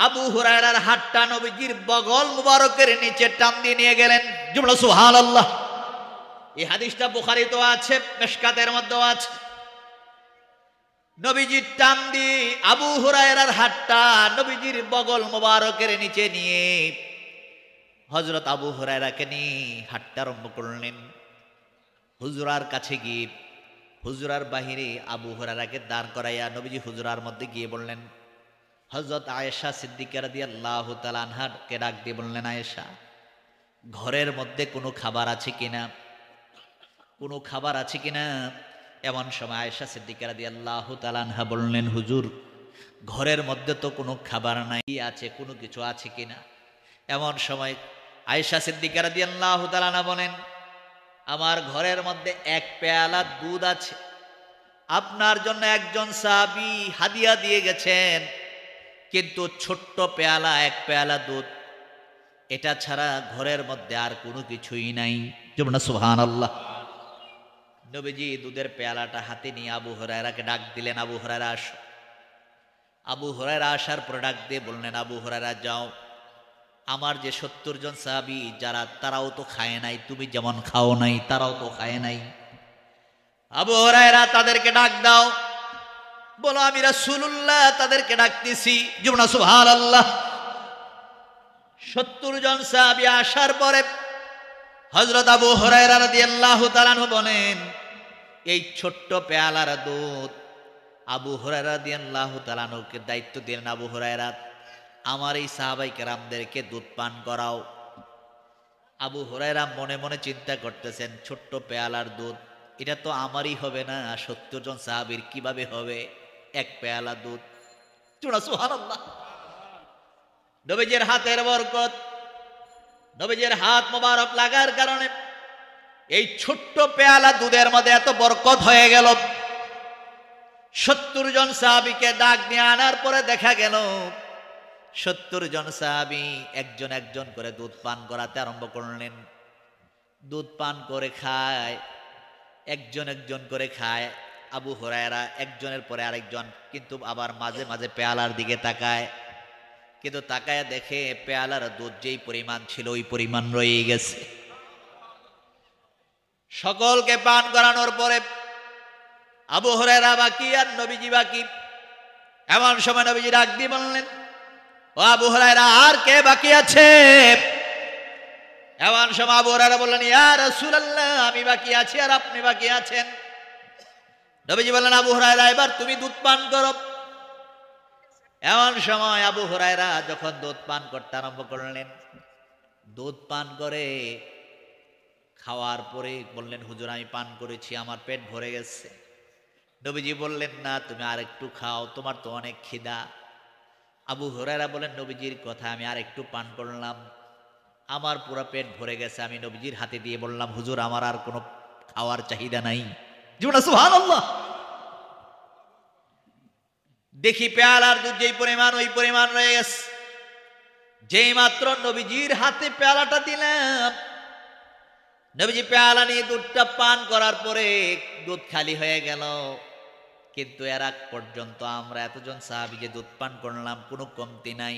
আবু হুরায়রার হাতটা নবীজির বগল মুবারকের নিচে টান দিয়ে নিয়ে গেলেন। জুমলা সুবহানাল্লাহ। এই হাদিসটা বুখারীতেও আছে, মিশকাতের মধ্যেও আছে। নবীজির টান দিয়ে আবু হুরায়রার হাতটা নবীজির বগল মুবারকের নিচে নিয়ে হযরত আবু হুরায়রাকে নিয়ে হাঁটতে আরম্ভ করলেন। হুজরার কাছে গিয়ে হুজরার বাহিরে আবু হুরায়রাকে দাঁড় করাইয়া নবীজি হুজরার মধ্যে গিয়ে বললেন, হযরত আয়েশা সিদ্দিকা রাদিয়াল্লাহু তাআলা আনহাকে ডাক দিয়ে বললেন, আয়েশা, ঘরের মধ্যে কোনো খাবার আছে কিনা, কোনো খাবার আছে কিনা? এমন সময় আয়েশা সিদ্দিকা রাদিয়াল্লাহু তাআলা আনহা বললেন, হুজুর, ঘরের মধ্যে তো কোনো খাবার নাই, আছে কোনো কিছু আছে কিনা? এমন সময় আয়েশা সিদ্দিকা রাদিয়াল্লাহু তাআলা আনহা বলেন, আমার ঘরের মধ্যে এক পেয়ালা দুধ আছে, আপনার জন্য একজন সাহাবী হাদিয়া দিয়ে গেছেন, কিন্তু ছোট্ট পেয়ালা, এক পেয়ালা দুধ, এটা ছাড়া ঘরের মধ্যে আর কোনো কিছুই নাই। যেমন সুবহানাল্লাহ। নবীজি দুধের পেয়ালাটা হাতে নিয়ে আবু হুরায়রাকে ডাক দিলেন, আবু হুরায়রা আসো। আবু হুরায়রা আসার পরে ডাক দিয়ে বললেন, আবু হুরায়রা যাও, আমার যে 70 জন সাহাবী যারা, তারাও তো খায় নাই, তুমি যেমন খাও নাই তারাও তো খায় নাই। আবু হুরায়রা তাদেরকে ডাক দাও, বলো আমি রাসূলুল্লাহ তাদেরকে ডাকতেছি। জুমনা সুবহানাল্লাহ। 70 জন সাহাবী আসার পরে হযরত আবু হুরায়রা রাদিয়াল্লাহু তাআলা আনহু বলেন, এই ছোট্ট পেয়ালার দুধ আবু হুরায়রা রাদিয়াল্লাহু তাআলা আনহুকে দায়িত্ব দিলেন, আবু হুরায়রা আমার এই সাহাবায়ে কেরামদেরকে দুধ পান করাও। আবু হুরায়রা মনে মনে চিন্তা করতেছেন, ছোট্ট পেয়ালার দুধ, এটা তো আমারই হবে না, 70 জন সাহাবীর কিভাবে হবে এক পেয়ালা দুধ? সুবহানাল্লাহ। নবীজির হাতের বরকত, নবীজির হাত মোবারক লাগার কারণে এই ছোট্ট পেয়ালা দুধের মধ্যে এত বরকত হয়ে গেল। 70 জন সাহাবীকে ডাক নিয়ে আনার পরে দেখা গেল 70 জন সাহাবী একজন একজন করে দুধ পান করাতে আরম্ভ করলেন। দুধ পান করে খায়, একজন একজন করে খায়। আবু হুরায়রা একজনের পরে আরেকজন, কিন্তু আবার মাঝে মাঝে পেয়ালার দিকে তাকায়, কিন্তু তাকায় দেখে পেয়ালার দুধ যেই পরিমাণ ছিল ওই পরিমাণ রয়ে গেছে। সকলকে পান করানোর পরে আবু হুরায়রা বাকি আর নবীজি বাকি। এমন সময় নবীজি ডাক দিয়ে বললেন, ও আবু হুরায়রা, আর কে বাকি আছে? এমন সময় আবু হুরায়রা বললেন, ইয়া রাসূলুল্লাহ, আমি বাকি আছি আর আপনি বাকি আছেন। নবীজি বললেন, আবু হুরায়রা এবার তুমি দুধ পান করো। এমন সময় আবু হুরায়রা যখন দুধ পান করতে আরম্ভ করলেন, দুধ পান করে খাওয়ার পরে বললেন, হুজুর আমি পান করেছি, আমার পেট ভরে গেছে। নবীজি বললেন, না তুমি আরেকটু খাও, তোমার তো অনেক খিদা। আবু হুরায়রা বলেন, নবীজির কথা আমি আরেকটু পান করলাম, আমার পুরো পেট ভরে গেছে। আমি নবীজির হাতে দিয়ে বললাম, হুজুর আমার আর কোনো খাওয়ার চাহিদা নাই। সুবহানাল্লাহ। দেখি পেয়ালার দুধ যেই পরিমাণ ওই পরিমাণ রয়ে গেছে। যেই মাত্র নবীজির হাতে পেয়ালাটা দিলাম, নবীজি পেয়ালা নিয়ে দুধটা পান করার পরে দুধ খালি হয়ে গেল। কিন্তু এর আগ পর্যন্ত আমরা এতজন সাহাবী যে দুধ পান করলাম কোনো কমতি নাই।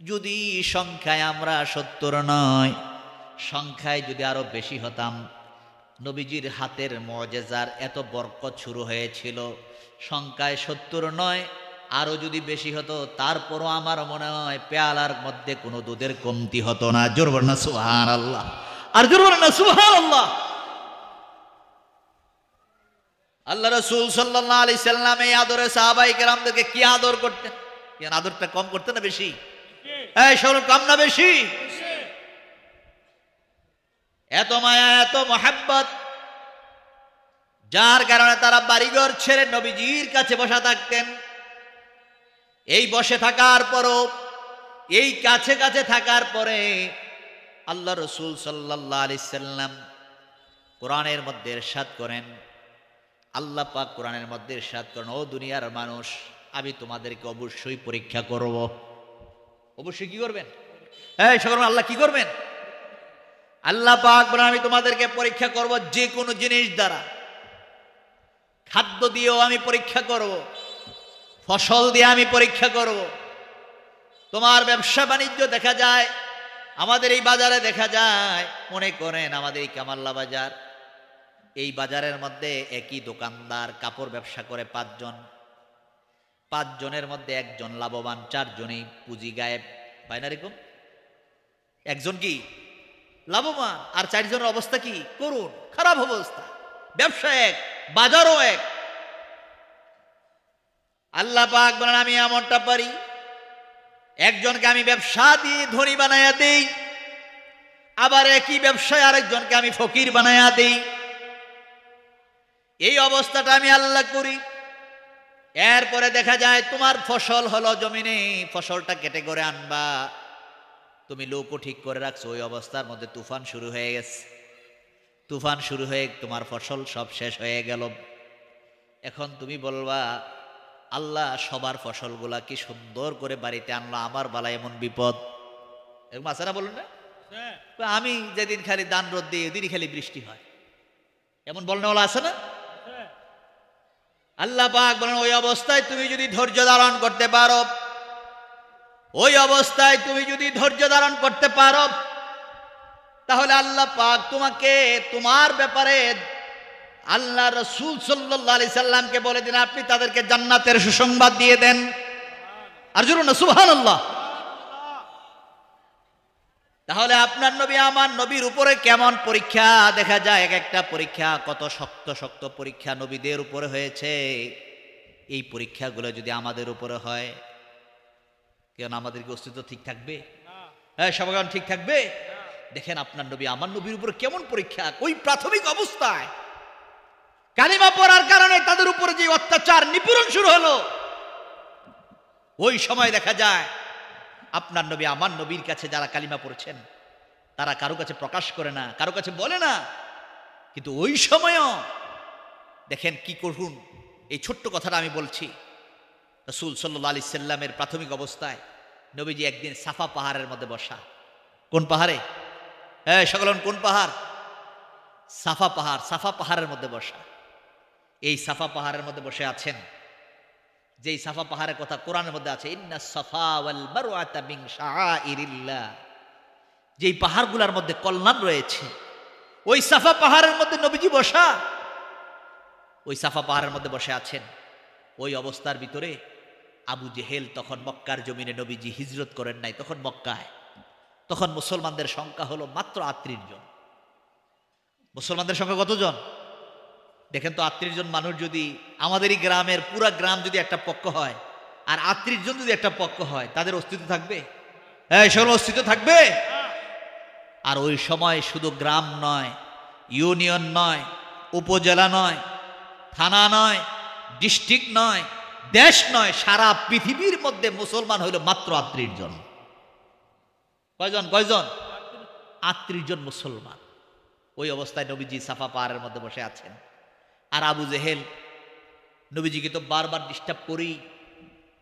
যদি সংখ্যায় আমরা 70 নয়, সংখ্যায় যদি আরো বেশি হতাম, নবীজির হাতের মুআজিজার এত বরকত শুরু হয়েছিল। সংখ্যায় 70 নয়, আরো যদি বেশি হতো, তারপরও আমার মনে হয় পেয়ালার মধ্যে কোনো দুধের কমতি হতো না। জোর বলেন না সুবহানাল্লাহ, আর জোর বলেন না সুবহানাল্লাহ। আল্লাহ রাসূল সাল্লাল্লাহু আলাইহি সাল্লাম এই আদরে সাহাবায়ে কেরামদেরকে কি আদর করতেন? কেন আদরটা কম করতেন না বেশি? এই সরল কম না বেশি? এত মায়া এত মহব্বত, যার কারণে তারা বাড়িঘর ছেড়ে নবীজির কাছে বসা থাকতেন। এই বসে থাকার পরও, এই কাছে কাছে থাকার পরে আল্লাহ রাসূল সাল্লাল্লাহু আলাইহি সাল্লাম কোরআনের মধ্যে ইরশাদ করেন, আল্লাহ পাক কোরআনের মধ্যে ইরশাদ করেন, ও দুনিয়ার মানুষ, আমি তোমাদেরকে অবশ্যই পরীক্ষা করব। অবশ্যই কি করবেন? এই সকল আল্লাহ কি করবেন? আল্লাহ পাক বলেন, আমি তোমাদেরকে পরীক্ষা করব যে কোনো জিনিস দ্বারা। খাদ্য দিয়েও আমি পরীক্ষা করব, ফসল দিয়ে আমি পরীক্ষা করব। তোমার ব্যবসা বাণিজ্য দেখা যায়, আমাদের এই বাজারে দেখা যায়, মনে করেন আমাদের এই কামাল্লা বাজার, এই বাজারের মধ্যে একই দোকানদার কাপড় ব্যবসা করে 5 জন। 5 জনের মধ্যে একজন লাভবান, 4 জনেই পুঁজি গায়েব, হয় না এরকম? একজন কি লাভবান আর 4 জনের অবস্থা কি করুন, খারাপ অবস্থা। ব্যবসা এক, বাজারও এক। আল্লাহ পাক বলেন, আমি এমনটা পারি, একজনকে আমি ব্যবসা দিয়ে ধনী বানায়া দেই, আবার একই ব্যবসায় আরেকজনকে আমি ফকির বানায়া দেই। এই অবস্থাটা আমি আল্লাহ করি। এরপরে দেখা যায় তোমার ফসল হলো জমিনে, ফসলটা কেটে করে আনবা, তুমি লোকও ঠিক করে রাখছো, ওই অবস্থার মধ্যে তুফান শুরু হয়ে গেছে। তুফান শুরু হয়ে তোমার ফসল সব শেষ হয়ে গেল। এখন তুমি বলবা, আল্লাহ সবার ফসলগুলা কি সুন্দর করে বাড়িতে আনলো, আমার বালা এমন বিপদ। এরকম আছে না, বলুন না? আমি যেদিন খালি দান রোদ দিই, ওদিনই খালি বৃষ্টি হয়, এমন বলনেওয়ালা আছে না? আল্লাহ পাক বলেন ওই অবস্থায় তুমি যদি ধৈর্য ধারণ করতে পারো, ওই অবস্থায় তুমি যদি ধৈর্য ধারণ করতে পারো, তাহলে আল্লাহ পাক তোমাকে তোমার ব্যাপারে আল্লাহ রাসূল সাল্লাল্লাহু আলাইহি সাল্লামকে বলে দিন, আপনি তাদেরকে জান্নাতের সুসংবাদ দিয়ে দেন। আর জোরে না সুবহানাল্লাহ। তাহলে আপনার নবী আমার নবীর উপরে কেমন পরীক্ষা দেখা যায়, এক একটা পরীক্ষা কত শক্ত শক্ত পরীক্ষা নবীদের উপরে হয়েছে। এই পরীক্ষাগুলো যদি আমাদের উপরে হয়, কেন আমাদের কি অস্তিত্ব ঠিক থাকবে? হ্যাঁ, সবাই ঠিক থাকবে? দেখেন আপনার নবী আমার নবীর উপরে কেমন পরীক্ষা। ওই প্রাথমিক অবস্থায় কালিমা পড়ার কারণে তাদের উপরে যে অত্যাচার নিপীড়ন শুরু হলো, ওই সময় দেখা যায় আপনার নবী আমার নবীর কাছে যারা কালিমা পড়ছেন তারা কারো কাছে প্রকাশ করে না, কারো কাছে বলে না, কিন্তু ওই সময়ও দেখেন কি করুন। এই ছোট্ট কথাটা আমি বলছি, রাসূল সাল্লাল্লাহু আলাইহি সাল্লামের প্রাথমিক অবস্থায় নবীজি একদিন সাফা পাহাড়ের মধ্যে বসা। কোন পাহাড়ে? হ্যাঁ সকলন, কোন পাহাড়? সাফা পাহাড়। সাফা পাহাড়ের মধ্যে বসা। এই সাফা পাহাড়ের মধ্যে বসে আছেন, যেই সাফা পাহাড়ের কথা কোরআনের মধ্যে আছে, ইন্নাস সাফা ওয়াল মারওয়াতা মিন শাআইরিল্লাহ। যেই পাহাড়গুলোর মধ্যে কল্যাণ রয়েছে, ওই সাফা পাহাড়ের মধ্যে নবীজি বসা। ওই সাফা পাহাড়ের মধ্যে বসে আছেন। ওই অবস্থার ভিতরে আবু জেহেল তখন মক্কার জমিনে, নবীজি হিজরত করেন নাই তখন মক্কায়, তখন মুসলমানদের সংখ্যা হলো মাত্র 38 জন। মুসলমানদের সংখ্যা কতজন? দেখেন তো, 38 জন মানুষ যদি আমাদেরই গ্রামের পুরা গ্রাম যদি একটা পক্ষ হয়, আর 38 জন যদি একটা পক্ষ হয়, তাদের অস্তিত্ব থাকবে? হ্যাঁ সকল অস্তিত্ব থাকবে। আর ওই সময় শুধু গ্রাম নয়, ইউনিয়ন নয়, উপজেলা নয়, থানা নয়, ডিস্ট্রিক্ট নয়, দেশ নয়, সারা পৃথিবীর মধ্যে মুসলমান হইল মাত্র 38 জন। কয়জন? 38 জন মুসলমান। ওই অবস্থায় নবীজি সাফা পাহাড়ের মধ্যে বসে আছেন। আর আবু জেহেল নবীজিকে তো বারবার ডিস্টার্ব করেই,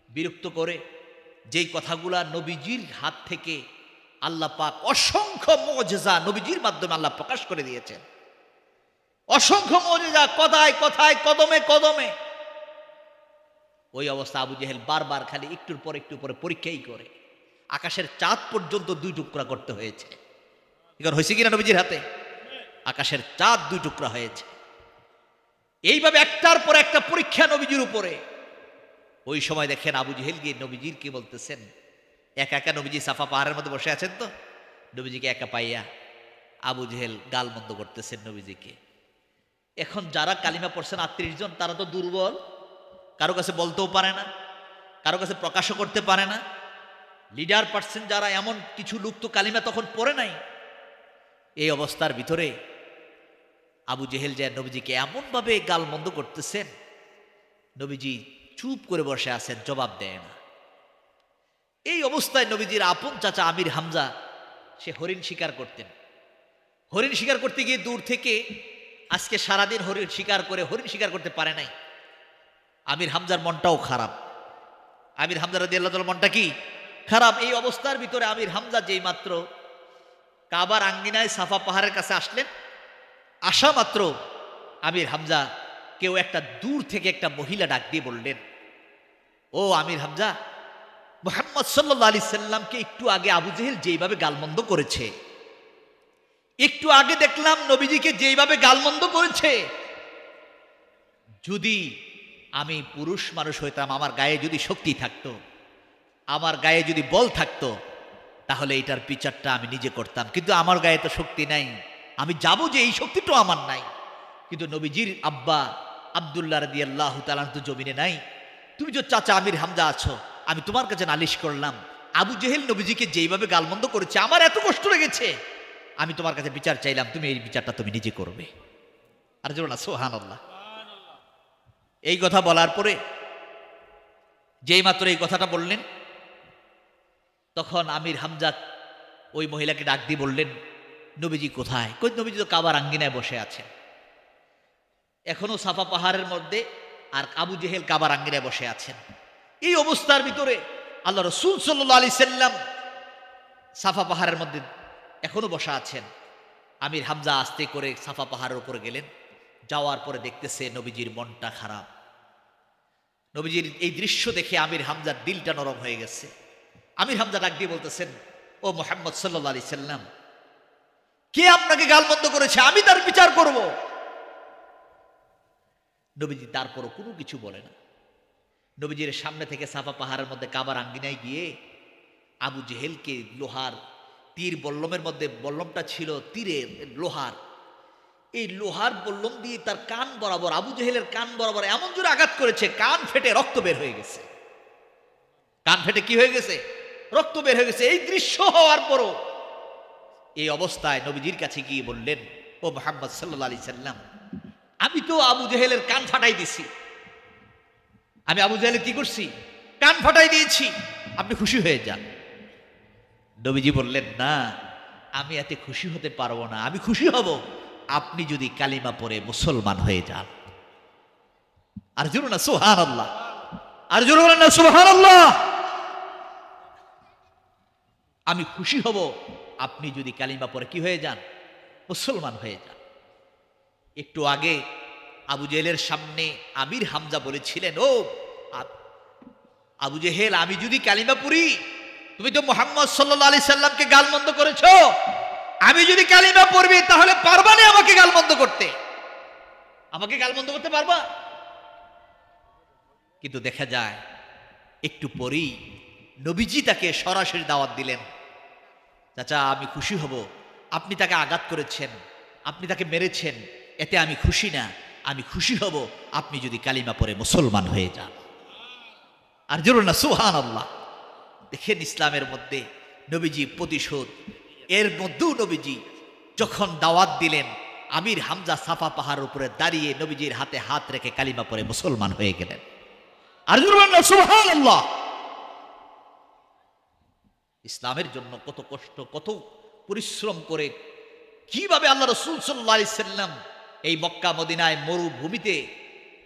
বিরক্ত করে, যেই কথাগুলা নবীজির হাত থেকে আল্লাহ পাক অসংখ্য মুজিজা নবীজির মাধ্যমে আল্লাহ প্রকাশ করে দিয়েছেন। অসংখ্য মুজিজা, কথায় কথায়, কদমে কদমে। ওই অবস্থা আবু জেহেল বারবার খালি একটুর পর একটু পরে পরীক্ষাই করে। আকাশের চাঁদ পর্যন্ত 2 টুকরা করতে হয়েছে। এবার হয়েছে কিনা নবীজির হাতে? আকাশের চাঁদ 2 টুকরা হয়েছে। এইভাবে একটার পর একটা পরীক্ষা নবীজির উপরে। ওই সময় দেখেন আবু জেহেল গিয়ে নবীজির কি বলতেছেন। একা একা নবীজি সাফা পাহাড়ের মধ্যে বসে আছেন, তো নবীজিকে একা পাইয়া আবু জেহেল গাল মন্দ করতেছেন নবীজিকে। এখন যারা কালিমা পড়ছেন 38 জন, তারা তো দুর্বল, কারো কাছে বলতেও পারে না, কারো কাছে প্রকাশও করতে পারে না। লিডার পার্সন যারা, এমন কিছু লোক তো কালিমা তখন পড়ে নাই। এই অবস্থার ভিতরে আবু জেহেল যায় নবীজিকে এমনভাবে গালমন্দ করতেছেন, নবীজি চুপ করে বসে আছেন, জবাব দেয় না। এই অবস্থায় নবীজির আপন চাচা আমির হামজা, সে হরিণ শিকার করতেন। হরিণ শিকার করতে গিয়ে দূর থেকে আজকে সারাদিন হরিণ শিকার করে হরিণ শিকার করতে পারে নাই। আমির হামজার মনটাও খারাপ। আমির হামজা রাদিয়াল্লাহু তাআলার মনটা কি খারাপ। এই অবস্থার ভিতরে আমির হামজা যেই মাত্র কাবার আঙ্গিনায় সাফা পাহাড়ের কাছে আসলেন, আসা মাত্র আমির হামজা কেউ একটা দূর থেকে একটা মহিলা ডাক দিয়ে বললেন, ও আমির হামজা, মুহাম্মদ সাল্লাল্লাহু আলাইহি সাল্লামকে একটু আগে আবু জেহেল যেইভাবে গালমন্দ করেছে, একটু আগে দেখলাম নবীজিকে যেইভাবে গালমন্দ করেছে, যদি আমি পুরুষ মানুষ হইতাম, আমার গায়ে যদি শক্তি থাকতো, আমার গায়ে যদি বল থাকতো, তাহলে এটার বিচারটা আমি নিজে করতাম। কিন্তু আমার গায়ে তো শক্তি নাই, আমি যাবো যে এই শক্তিটাও আমার নাই। কিন্তু নবীজির আব্বা আব্দুল্লাহ রাদিয়াল্লাহু তাআলা তো জমিনে নাই, তুমি যে চাচা আমির হামজা আছো, আমি তোমার কাছে নালিশ করলাম, আবু জেহেল নবীজিকে যেইভাবে গালমন্দ করেছে আমার এত কষ্ট লেগেছে, আমি তোমার কাছে বিচার চাইলাম, তুমি এই বিচারটা তুমি নিজে করবে। আর যেন না সুবহানাল্লাহ। এই কথা বলার পরে যেই মাত্র এই কথাটা বললেন, তখন আমির হামজা ওই মহিলাকে ডাক দিয়ে বললেন, নবীজি কোথায়? কই নবীজি তো কাবার আঙ্গিনায় বসে আছেন, এখনো সাফা পাহাড়ের মধ্যে, আর আবু জেহেল কাবার আঙ্গিনায় বসে আছেন। এই অবস্থার ভিতরে আল্লাহ রাসূল সাল্লাল্লাহু আলাইহি সাল্লাম সাফা পাহাড়ের মধ্যে এখনো বসা আছেন। আমির হামজা আস্তে করে সাফা পাহাড়ের উপরে গেলেন, যাওয়ার পরে দেখতেছে নবীজির মনটা খারাপ। নবীজির এই দৃশ্য দেখে আমির হামজার দিলটা নরম হয়ে গেছে। আমির হামজা ডাক দিয়ে বলতেছেন, ও মুহাম্মদ সাল্লাল্লাহু আলাইহি সাল্লাম, কে আপনাকে গালমন্দ করেছে? আমি তার বিচার করব। নবীজি তারপরও কোনো কিছু বলে না। নবীজির সামনে থেকে সাফা পাহাড়ের মধ্যে কাবার আঙ্গিনায় গিয়ে আবু জেহেলকে লোহার তীর বল্লমের মধ্যে, বল্লমটা ছিল তীরের লোহার, এই লোহার বল্লম দিয়ে তার কান বরাবর, আবু জেহেলের কান বরাবর এমন জোরে আঘাত করেছে, কান ফেটে রক্ত বের হয়ে গেছে। কান ফেটে কি হয়ে গেছে? রক্ত বের হয়ে গেছে। এই দৃশ্য হওয়ার পরও এই অবস্থায় নবীজির কাছে গিয়ে বললেন, ও মুহাম্মদ সাল্লাল্লাহু আলাইহি সাল্লাম, আমি তো আবু জেহেলের কান ফাটাই দিছি। আমি আবু জেহেলের কি করছি? কান ফাটাই দিয়েছি। আপনি খুশি হয়ে যান। নবীজি বললেন, না, আমি এতে খুশি হতে পারবো না। আমি খুশি হব আপনি যদি কালিমা পড়ে মুসলমান হয়ে যান। আর জোরে না সুবহানাল্লাহ, আর জোরে বলেন না সুবহানাল্লাহ। আমি খুশি হব আপনি যদি কালিমা পড়ে কি হয়ে যান? মুসলমান হয়ে যান। একটু আগে আবু জেহেলের সামনে আমির হামজা বলেছিলেন, ও আবু জেহেল, আমি যদি কালিমা পড়ি, তুমি তো মুহাম্মদ সাল্লাল্লাহু আলাইহি সাল্লামকে গালমন্দ করেছো, আমি যদি কালিমা পড়বি তাহলে পারবা না আমাকে গালমন্দ করতে? আমাকে গালমন্দ করতে পারবা? কিন্তু দেখা যায় একটু পরেই নবীজি তাকে সরাসরি দাওয়াত দিলেন, চাচা আমি খুশি হব, আপনি তাকে আঘাত করেছেন, আপনি তাকে মেরেছেন, এতে আমি খুশি না। আমি খুশি হব আপনি যদি কালিমা পড়ে মুসলমান হয়ে যান। আর জরুর না সুবহানাল্লাহ। দেখেন ইসলামের মধ্যে নবীজি প্রতিশোধ। এর মধ্যেও নবীজি যখন দাওয়াত দিলেন, আমির হামজা সাফা পাহাড়ের উপরে দাঁড়িয়ে নবীজির হাতে হাত রেখে কালিমা পড়ে মুসলমান হয়ে গেলেন। আর জরুর না সুবহানাল্লাহ। ইসলামের জন্য কত কষ্ট, কত পরিশ্রম করে কিভাবে আল্লাহ রাসূল সাল্লাল্লাহু আলাইহি সাল্লাম এই মক্কা মদিনায় মরুভূমিতে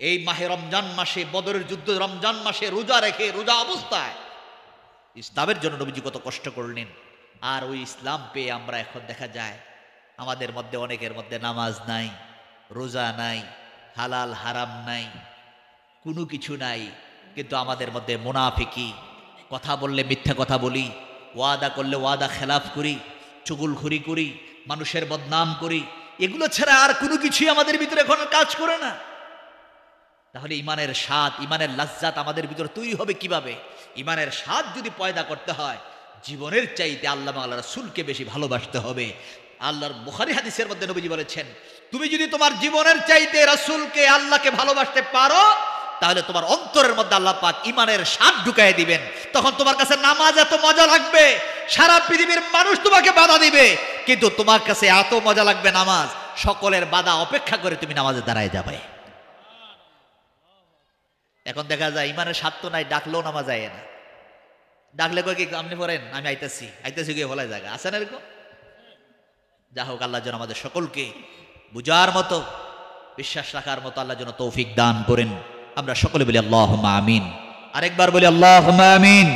এই মাহে রমজান মাসে, বদরের যুদ্ধ রমজান মাসে রোজা রেখে, রোজা অবস্থায় ইসলামের জন্য নবীজি কত কষ্ট করলেন। আর ওই ইসলাম পেয়ে আমরা এখন দেখা যায় আমাদের মধ্যে অনেকের মধ্যে নামাজ নাই, রোজা নাই, হালাল হারাম নাই, কোনো কিছু নাই, কিন্তু আমাদের মধ্যে মুনাফিকি, কথা বললে মিথ্যা কথা বলি, ওয়াদা করলে ওয়াদা খেলাফ করি, চুগলখড়ি করি, মানুষের বদনাম করি, এগুলো ছাড়া আর কোনো কিছুই আমাদের ভিতরে এখন কাজ করে না। তাহলে ইমানের স্বাদ, ইমানের লাজ্জাত আমাদের ভিতরে তৈরি হবে কিভাবে? ইমানের স্বাদ যদি পয়দা করতে হয়, জীবনের চাইতে আল্লাহ আল্লাহ রাসূলকে বেশি ভালোবাসতে হবে। আল্লাহর বুখারী হাদিসের মধ্যে নবীজি বলেছেন, তুমি যদি তোমার জীবনের চাইতে রাসূলকে, আল্লাহকে ভালোবাসতে পারো, তাহলে তোমার অন্তরের মধ্যে আল্লাহ পাক ইমানের স্বাদ ঢুকায় দিবেন। তখন তোমার কাছে নামাজ এত মজা লাগবে, সারা পৃথিবীর মানুষ তোমাকে বাধা দিবে, কিন্তু তোমার কাছে এত মজা লাগবে নামাজ, সকলের বাধা অপেক্ষা করে তুমি নামাজে দাঁড়ায় যাবে। এখন দেখা যায় ইমানের স্বাদ তো নাই, ডাকলেও নামাজ যায় না। ডাকলে কয় কি, আপনি পড়েন, আমি আইতাছি, আইতাছি গিয়ে বলা জায়গা আছে না এরকম? যা হোক, আল্লাহ যেন আমাদের সকলকে বুঝার মতো, বিশ্বাস রাখার মতো আল্লাহ যেন তৌফিক দান করেন। আমরা সকলে বলি আল্লাহুম্মা আমিন। আরেকবার বলি আল্লাহুম্মা আমিন।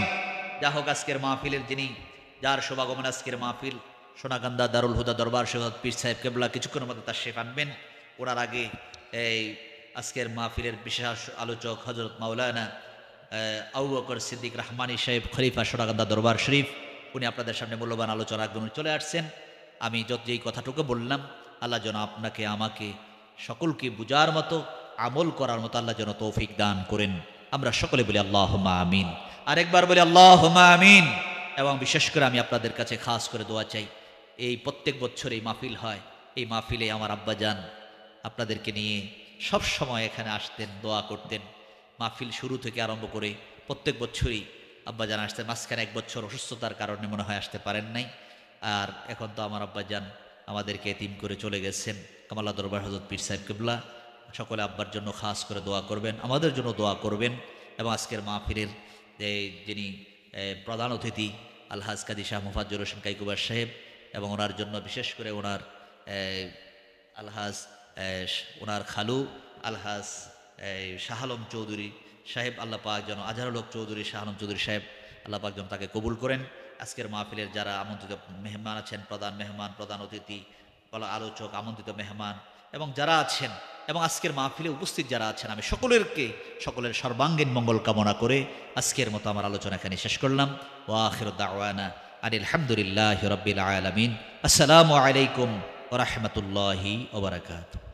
যা হোক, আজকের মাহফিলের যিনি, যার শুভাগমন আজকের মাহফিল, সোনাকান্দা দারুল হুদা দরবার শহীদ পীর সাহেব কেবলা কিছুক্ষণের মধ্যে তাশরীফ আনবেন। ওনার আগে এই আজকের মাহফিলের বিশেষ আলোচক হযরত মাওলানা আবু বকর সিদ্দিক রহমানী সাহেব, খলিফা সোনাকান্দা দরবার শরীফ, উনি আপনাদের সামনে মূল্যবান আলোচনা রাখবেন, চলে আসছেন। আমি যেই কথাটুকু বললাম, আল্লাহ যেন আপনাকে, আমাকে, সকলকে বুঝার মতো, আমল করার মতো আল্লাহ যেন তৌফিক দান করেন। আমরা সকলে বলি আল্লাহুম্মা আমিন। আরেকবার বলি আল্লাহুম্মা আমিন। এবং বিশেষ করে আমি আপনাদের কাছে খাস করে দোয়া চাই। এই প্রত্যেক বছর এই মাহফিল হয়, এই মাহফিলে আমার আব্বাজান আপনাদেরকে নিয়ে সব সময় এখানে আসতেন, দোয়া করতেন। মাহফিল শুরু থেকে আরম্ভ করে প্রত্যেক বছরই আব্বাজান আসতেন। মাঝখানে এক বছর অসুস্থতার কারণে মনে হয় আসতে পারেন নাই। আর এখন তো আমার আব্বাজান আমাদেরকে এতিম করে চলে গেছেন। কামাল্লা দরবার হযরত পীর সাহেব কিবলা, সকলে আব্বার জন্য খাস করে দোয়া করবেন, আমাদের জন্য দোয়া করবেন। এবং আজকের মাহফিলের যিনি প্রধান অতিথি আলহাজ কাজী শাহ মুফাজ্জল হোসেন কাইকুবার সাহেব, এবং ওনার জন্য বিশেষ করে ওনার আলহাজ, ওনার খালু আলহাজ শাহ আলম চৌধুরী সাহেব, আল্লাহ পাক যেন, আজহারুল হক চৌধুরী, শাহ আলম চৌধুরী সাহেব, আল্লাহ পাক যেন তাকে কবুল করেন। আজকের মাহফিলের যারা আমন্ত্রিত মেহমান আছেন, প্রধান মেহমান, প্রধান অতিথি, আলোচক, আমন্ত্রিত মেহমান এবং যারা আছেন এবং আজকের মাহফিলে উপস্থিত যারা আছেন আমি সকলের সর্বাঙ্গীন মঙ্গল কামনা করে আজকের মতো আমার আলোচনা এখানে শেষ করলাম। ওয়া আখিরু দাওয়ানা আনিল হামদুলিল্লাহি রাব্বিল আলামিন। আসসালামু আলাইকুম ওয়া রাহমাতুল্লাহি ওয়া বারাকাতুহু।